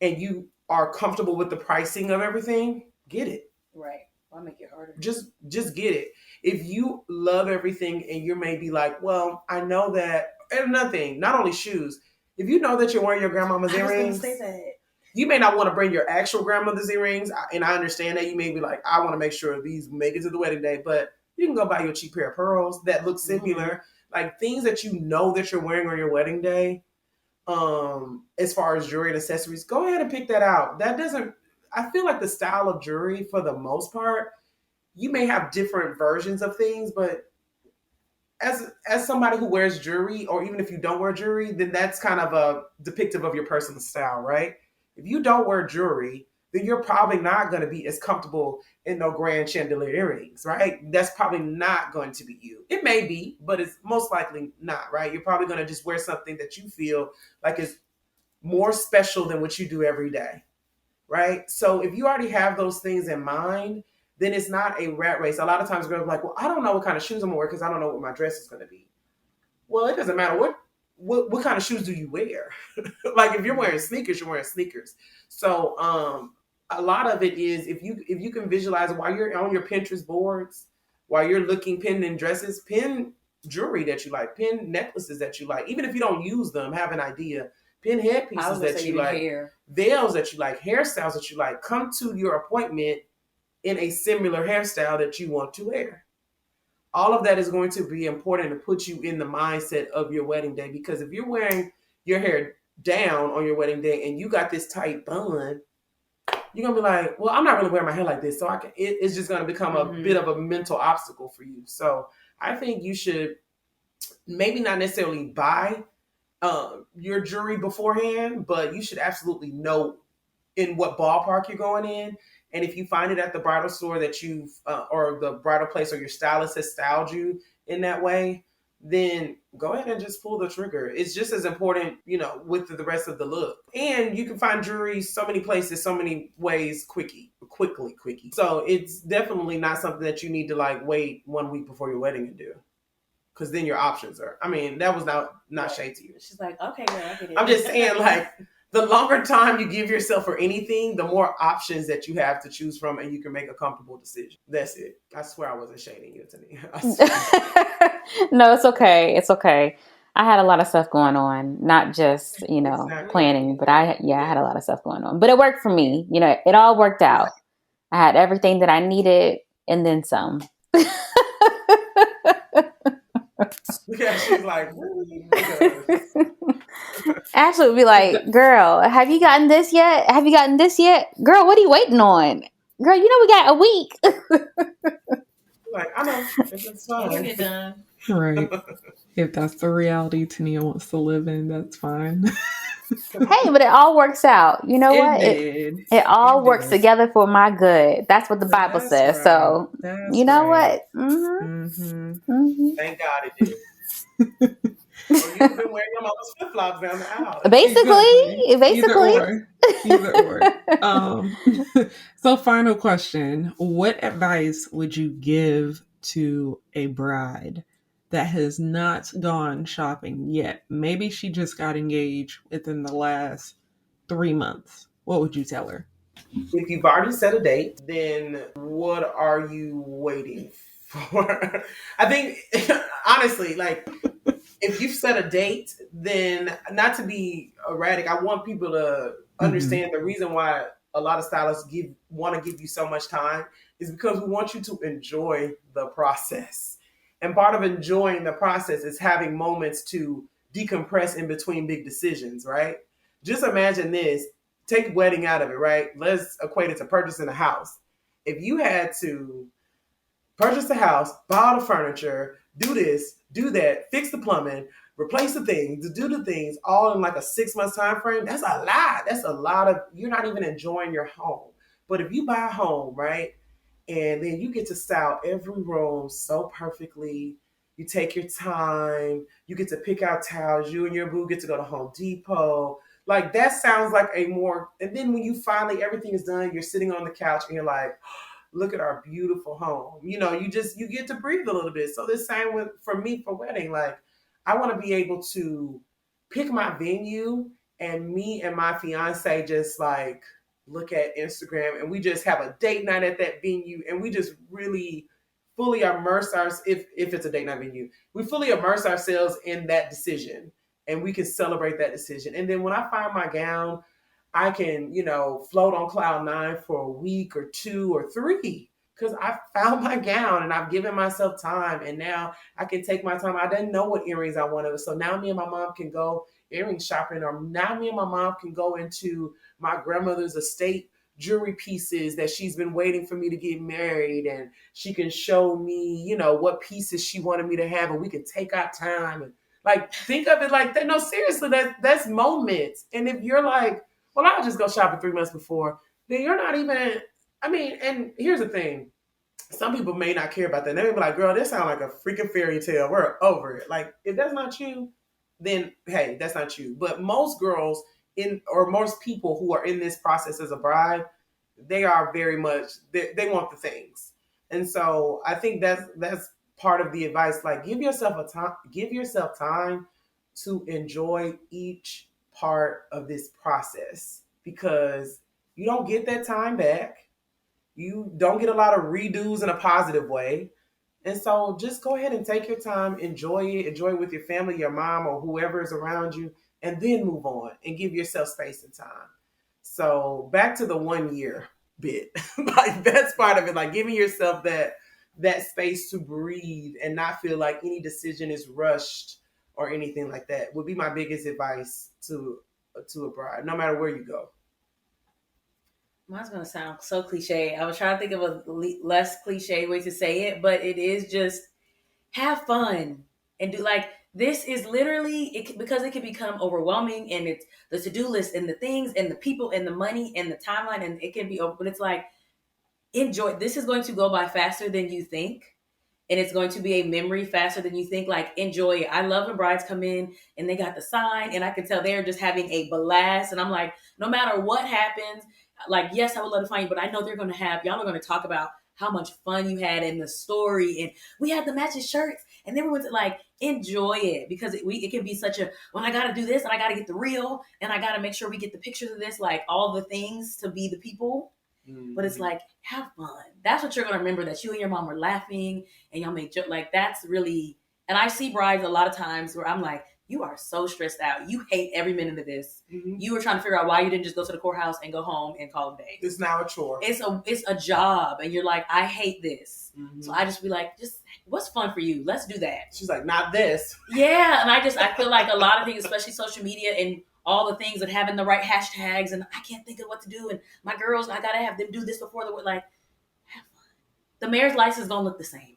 and you are comfortable with the pricing of everything, get it. Right. I'll make it harder. Just get it. If you love everything and you're maybe like, well, I know that, and nothing, not only shoes. If you know that you're wearing your grandmama's earrings, I was going to say that. You may not want to bring your actual grandmother's earrings, and I understand that. You may be like, I want to make sure these make it to the wedding day, but you can go buy you a cheap pair of pearls that look similar, like things that you know that you're wearing on your wedding day. As far as jewelry and accessories, go ahead and pick that out. That doesn't. I feel like the style of jewelry, for the most part, you may have different versions of things, but as somebody who wears jewelry, or even if you don't wear jewelry, then that's kind of a depictive of your personal style, right? If you don't wear jewelry, then you're probably not going to be as comfortable in no grand chandelier earrings, right? That's probably not going to be you. It may be, but it's most likely not, right? You're probably going to just wear something that you feel like is more special than what you do every day, right? So if you already have those things in mind, then it's not a rat race. A lot of times girls are like, well, I don't know what kind of shoes I'm going to wear because I don't know what my dress is going to be. Well, it doesn't matter. What kind of shoes do you wear? Like if you're wearing sneakers, you're wearing sneakers. So a lot of it is if you can visualize while you're on your Pinterest boards, while you're looking, pinning dresses, pin jewelry that you like, pin necklaces that you like. Even if you don't use them, have an idea. Pin headpieces that you like, veils that you like, hairstyles that you like. Come to your appointment in a similar hairstyle that you want to wear. All of that is going to be important to put you in the mindset of your wedding day, because if you're wearing your hair down on your wedding day and you got this tight bun, you're going to be like, well, I'm not really wearing my hair like this. So it's just going to become a bit of a mental obstacle for you. So I think you should maybe not necessarily buy your jewelry beforehand, but you should absolutely know in what ballpark you're going in. And if you find it at the bridal store that you've, or the bridal place or your stylist has styled you in that way, then go ahead and just pull the trigger. It's just as important, with the rest of the look. And you can find jewelry so many places, so many ways, quickly. So it's definitely not something that you need to like wait 1 week before your wedding and do. Because then your options are, that was not shade to you. She's like, okay, girl, I get it. I'm just saying, like, the longer time you give yourself for anything, the more options that you have to choose from, and you can make a comfortable decision. That's it. I swear I wasn't shading you, Toniah. No, it's okay. It's okay. I had a lot of stuff going on, not just, Exactly. planning, but I had a lot of stuff going on. But it worked for me. It all worked out. I had everything that I needed and then some. Yeah, she's like, Ashley would be like, girl, have you gotten this yet? Have you gotten this yet? Girl, what are you waiting on? Girl, we got a week. like, I know. It's fine. You'll get done. Right. If that's the reality Toniah wants to live in, that's fine. Hey, but it all works out. You know what? It all works together for my good. That's what the Bible says. Right. So, you know what? Thank God it did. Well, you've been wearing your mama's flip-flops down the aisle. Basically. Either or. So final question. What advice would you give to a bride that has not gone shopping yet? Maybe she just got engaged within the last 3 months. What would you tell her? If you've already set a date, then what are you waiting for? I think, honestly, like, if you've set a date, then not to be erratic, I want people to understand the reason why a lot of stylists want to give you so much time is because we want you to enjoy the process. And part of enjoying the process is having moments to decompress in between big decisions, right? Just imagine this. Take wedding out of it, right? Let's equate it to purchasing a house. If you had to purchase a house, buy all the furniture, do this, do that, fix the plumbing, replace the things, do the things, all in like a 6 month time frame, that's a lot. That's a lot of, you're not even enjoying your home. But if you buy a home, right, and then you get to style every room so perfectly, You take your time. You get to pick out towels. You and your boo get to go to Home Depot. Like that sounds like a more, and then when you finally, everything is done, you're sitting on the couch and you're like, look at our beautiful home. You get to breathe a little bit. So the same with, for me, for wedding, like I want to be able to pick my venue and me and my fiance just like look at Instagram and we just have a date night at that venue and we just really fully immerse ourselves, if it's a date night venue, we fully immerse ourselves in that decision and we can celebrate that decision. And then when I find my gown, I can, float on cloud nine for a week or 2 or 3 because I found my gown and I've given myself time. And now I can take my time. I didn't know what earrings I wanted. So now me and my mom can go earring shopping, or now me and my mom can go into my grandmother's estate jewelry pieces that she's been waiting for me to get married. And she can show me, what pieces she wanted me to have. And we can take our time and like, think of it like that. No, seriously, that's moments. And if you're like, well, I'll just go shopping 3 months before, then you're not even, and here's the thing. Some people may not care about that. They may be like, girl, this sounds like a freaking fairy tale. We're over it. Like, if that's not you, then, hey, that's not you. But most girls or most people who are in this process as a bride, they are very much, they want the things. And so I think that's part of the advice. Like, give yourself time to enjoy each part of this process because you don't get that time back. You don't get a lot of redos in a positive way. And so just go ahead and take your time, enjoy it with your family, your mom, or whoever is around you, and then move on and give yourself space and time. So back to the 1 year bit, like that's part of it, like giving yourself that space to breathe and not feel like any decision is rushed or anything like that would be my biggest advice to a bride, no matter where you go. Mine's going to sound so cliche. I was trying to think of a less cliche way to say it, but it is just have fun and do like, this is literally because it can become overwhelming and it's the to-do list and the things and the people and the money and the timeline and it can be over, but it's like, enjoy. This is going to go by faster than you think. And it's going to be a memory faster than you think. Like, enjoy it. I love when brides come in and they got the sign and I can tell they're just having a blast. And I'm like, no matter what happens, like, yes, I would love to find you, but I know y'all are going to talk about how much fun you had in the story. And we had the matching shirts and then we went to like, enjoy it because it can be such a, well, I got to do this and I got to get the reel and I got to make sure we get the pictures of this, like all the things to be the people. But it's like, have fun. That's what you're going to remember, that you and your mom were laughing and y'all made jokes. Like, that's really, and I see brides a lot of times where I'm like, you are so stressed out. You hate every minute of this. Mm-hmm. You were trying to figure out why you didn't just go to the courthouse and go home and call it a day. It's now a chore. It's a job. And you're like, I hate this. Mm-hmm. So I just be like, just what's fun for you? Let's do that. She's like, not this. Yeah. And I feel like a lot of things, especially social media and all the things and having the right hashtags and I can't think of what to do. And my girls, I got to have them do this before like, have fun. The mayor's license is going to look the same.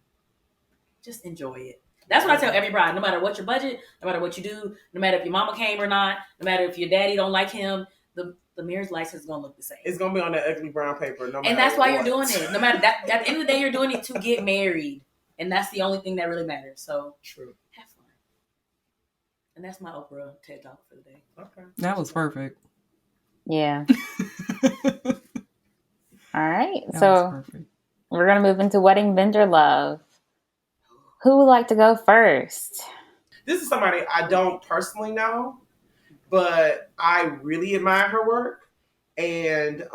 Just enjoy it. That's what I tell every bride, no matter what your budget, no matter what you do, no matter if your mama came or not, no matter if your daddy don't like him, the mayor's license is going to look the same. It's going to be on that ugly brown paper. No matter. And that's why you're doing it. No matter that, at the end of the day, you're doing it to get married. And that's the only thing that really matters. So true. Have fun. And that's my Oprah TED Talk for the day. Okay. That was perfect. Yeah. All right. So we're going to move into wedding vendor love. Who would like to go first? This is somebody I don't personally know, but I really admire her work. And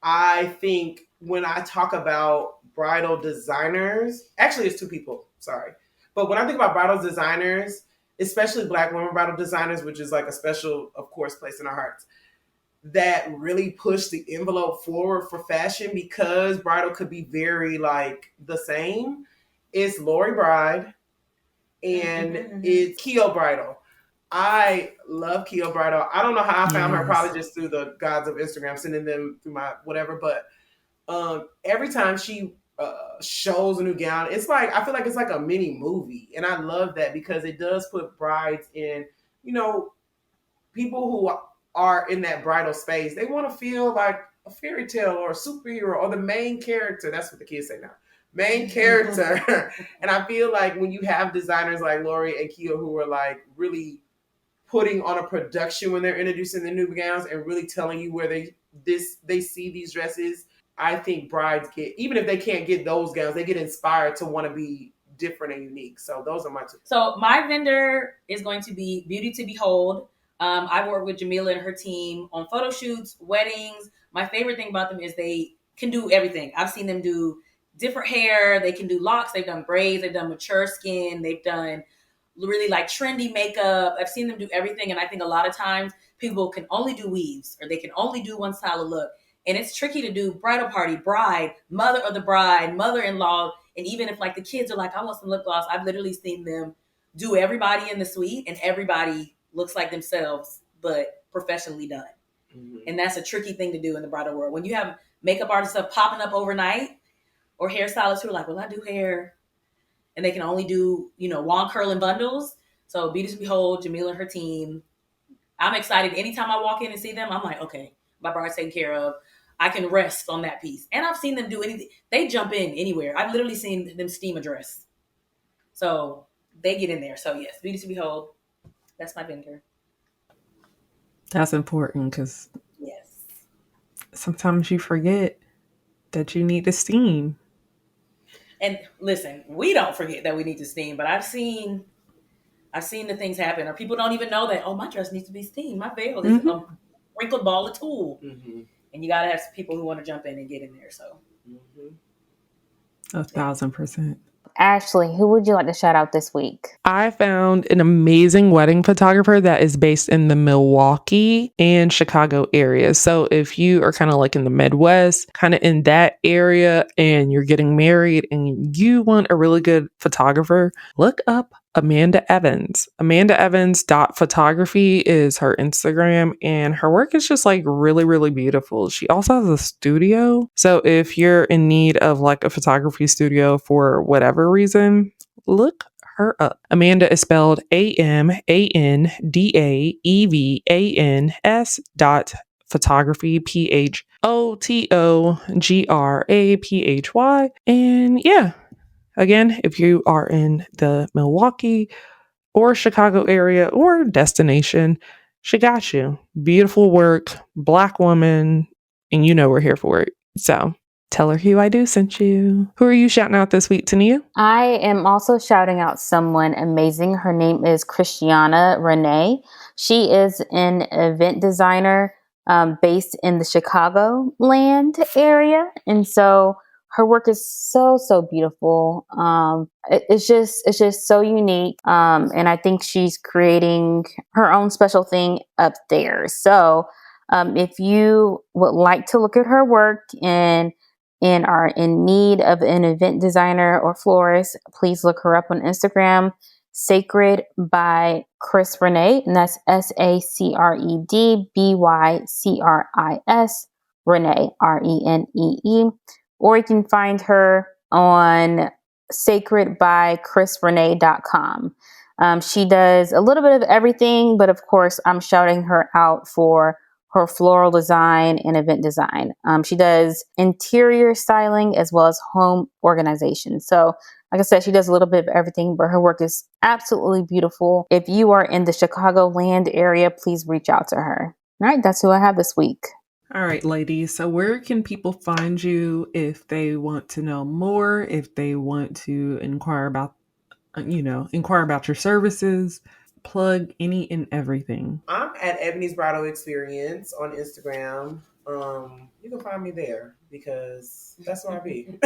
I think when I talk about bridal designers, actually it's 2 people, sorry. But when I think about bridal designers, especially Black women bridal designers, which is like a special, of course, place in our hearts, that really push the envelope forward for fashion because bridal could be very like the same. It's Lori Bride and it's Kaycia Bridal. I love Kaycia Bridal. I don't know how I found her, probably just through the gods of Instagram, sending them through my whatever. But every time she shows a new gown, it's like, I feel like it's like a mini movie. And I love that because it does put brides in, people who are in that bridal space. They want to feel like a fairy tale or a superhero or the main character. That's what the kids say now. main character. And I feel like when you have designers like Lori and Kia who are like really putting on a production when they're introducing the new gowns and really telling you where they see these dresses, I think brides get, even if they can't get those gowns, they get inspired to want to be different and unique. So those are my two. So my vendor is going to be Beauty to Behold. I work with Jamila and her team on photo shoots, weddings. My favorite thing about them is they can do everything. I've seen them do different hair. They can do locks. They've done braids. They've done mature skin. They've done really like trendy makeup. I've seen them do everything. And I think a lot of times people can only do weaves or they can only do one style of look. And it's tricky to do bridal party, bride, mother of the bride, mother-in-law. And even if like the kids are like, I want some lip gloss, I've literally seen them do everybody in the suite and everybody looks like themselves, but professionally done. Mm-hmm. And that's a tricky thing to do in the bridal world. When you have makeup artists up popping up overnight or hairstylists who are like, well, I do hair and they can only do, wand curling bundles. So Beauty to Behold, Jamila and her team. I'm excited. Anytime I walk in and see them, I'm like, okay, my bride's taken care of. I can rest on that piece. And I've seen them do anything. They jump in anywhere. I've literally seen them steam a dress. So they get in there. So yes, Beauty to Behold. That's my vendor. That's important because yes, sometimes you forget that you need to steam. And listen, we don't forget that we need to steam, but I've seen the things happen, or people don't even know that, oh, my dress needs to be steamed. My veil is a wrinkled ball of tulle. Mm-hmm. And you got to have people who want to jump in and get in there. So, 1,000%. Ashleigh, who would you like to shout out this week? I found an amazing wedding photographer that is based in the Milwaukee and Chicago area. So if you are kind of like in the Midwest, kind of in that area, and you're getting married and you want a really good photographer, look up Amanda Evans. Amanda Evans.photography is her Instagram, and her work is just like really, really beautiful. She also has a studio. So if you're in need of like a photography studio for whatever reason, look her up. Amanda is spelled AmandaEvans.photography, PHOTOGRAPHY. And yeah. Again, if you are in the Milwaukee or Chicago area or destination, she got you. Beautiful work, Black woman, and we're here for it. So tell her Hue I Do sent you. Who are you shouting out this week, Toniah? I am also shouting out someone amazing. Her name is Kaycia Rhone. She is an event designer based in the Chicagoland area. And so her work is so, so beautiful. It's just so unique. And I think she's creating her own special thing up there. So if you would like to look at her work and are in need of an event designer or florist, please look her up on Instagram, Sacred by Chris Renee. And that's SACREDBYCRIS, Renee, RENEE. Or you can find her on sacredbychrisrenee.com. She does a little bit of everything, but of course, I'm shouting her out for her floral design and event design. She does interior styling as well as home organization. So, like I said, she does a little bit of everything, but her work is absolutely beautiful. If you are in the Chicagoland area, please reach out to her. All right, that's who I have this week. All right, ladies. So where can people find you if they want to know more, if they want to inquire about your services, plug any and everything? I'm at Ebony's Bridal Experience on Instagram. You can find me there because that's where I be.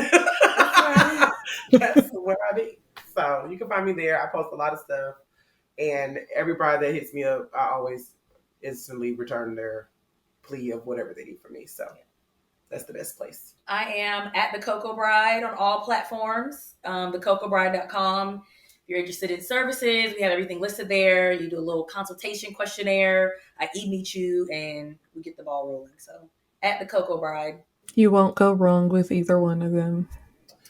That's where I be. So you can find me there. I post a lot of stuff, and every bride that hits me up, I always instantly return their plea of whatever they need from me. So that's the best place. I am at the Cocoa Bride on all platforms. thecocobride.com. If you're interested in services, we have everything listed there. You do a little consultation questionnaire. I meet you, and we get the ball rolling. So at the Cocoa Bride. You won't go wrong with either one of them.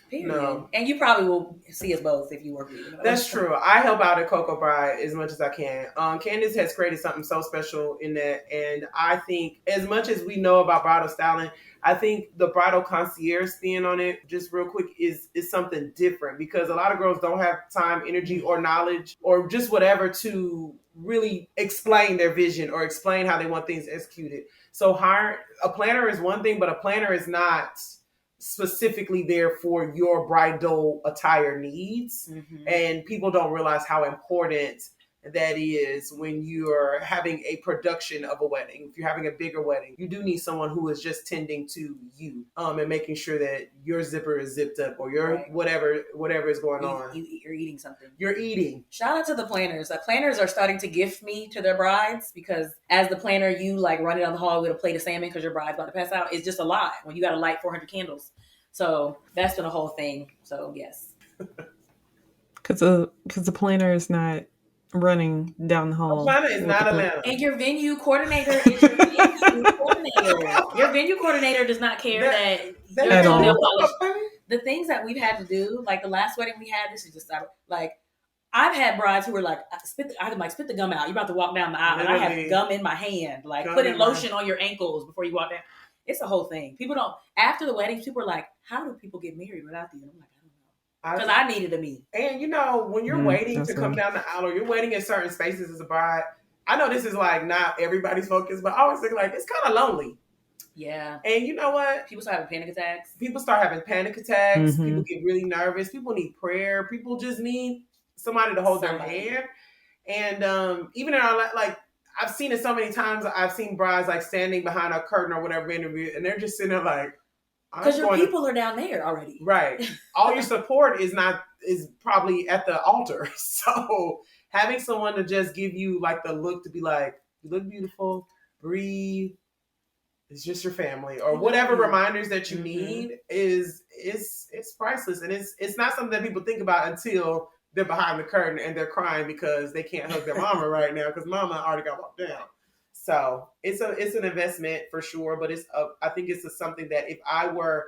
Period. No. And you probably will see us both if you work with me. That's true. I help out at Cocoa Bride as much as I can. Candace has created something so special in that, and I think as much as we know about bridal styling, I think the bridal concierge spin on it, just real quick, is something different because a lot of girls don't have time, energy, or knowledge, or just whatever to really explain their vision or explain how they want things executed. So hire a planner is one thing, but a planner is not specifically there for your bridal attire needs. Mm-hmm. And people don't realize how important that is when you're having a production of a wedding. If you're having a bigger wedding, you do need someone who is just tending to you and making sure that your zipper is zipped up or your whatever is going on. You're eating something. You're eating. Shout out to the planners. The planners are starting to gift me to their brides because as the planner, you like running down the hall with a plate of salmon because your bride's about to pass out. It's just a lot when you got to light 400 candles. So that's been a whole thing. So yes. Because the planner is not running down the hall. The planner is not Atlanta. And your venue coordinator is your venue coordinator. Your venue coordinator does not care that at all. The things that we've had to do, like the last wedding we had, this is just like I've had brides who were like, spit the gum out. You're about to walk down the aisle, and I have gum in my hand, like putting lotion on your ankles before you walk down. It's a whole thing. People don't. After the weddings, people are like, "How do people get married without these?" I'm like, I don't know, because I needed a me. And when you're waiting to come down the aisle, or you're waiting in certain spaces as a bride, I know this is like not everybody's focus, but I always think like it's kind of lonely. Yeah. And you know what? People start having panic attacks. People start having panic attacks. Mm-hmm. People get really nervous. People need prayer. People just need somebody to hold their hand. And even in our I've seen it so many times. I've seen brides like standing behind a curtain or whatever interview, and they're just sitting there like, because your people are down there already, right? All your support is probably at the altar. So having someone to just give you like the look to be like, you look beautiful, breathe. It's just your family or whatever reminders that you need is priceless, and it's not something that people think about until they're behind the curtain and they're crying because they can't hug their mama right now because mama already got walked down. So it's an investment for sure, but I think it's something that if I were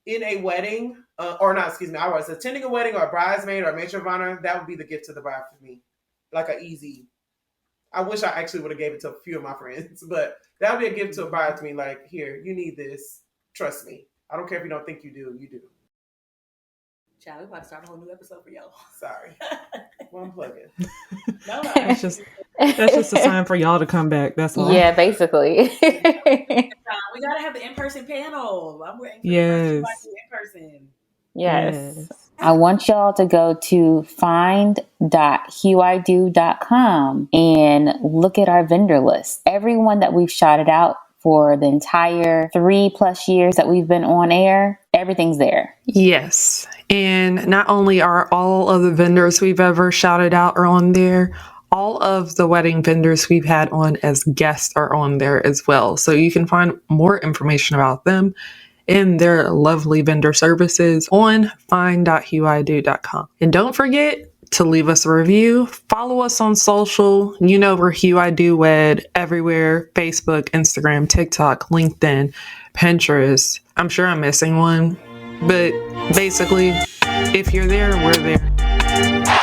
in a wedding I was attending a wedding or a bridesmaid or a matron of honor, that would be the gift to the bride for me. Like I wish I actually would have gave it to a few of my friends, but that would be a gift to a bride to me. Like, here, you need this. Trust me. I don't care if you don't think you do. You do. Child, we're about to start a whole new episode for y'all. Sorry. Well, I'm plugging. No. That's just a sign for y'all to come back. That's all. Yeah, basically. We gotta have the in-person panel. I'm waiting for in person. Yes. I want y'all to go to find.hueido.com and look at our vendor list. Everyone that we've shouted out for the entire 3+ years that we've been on air, everything's there. Yes. And not only are all of the vendors we've ever shouted out are on there, all of the wedding vendors we've had on as guests are on there as well. So you can find more information about them and their lovely vendor services on find.hueido.com. And don't forget to leave us a review. Follow us on social. We're Hue I Do Wed everywhere. Facebook, Instagram, TikTok, LinkedIn, Pinterest. I'm sure I'm missing one. But basically, if you're there, we're there.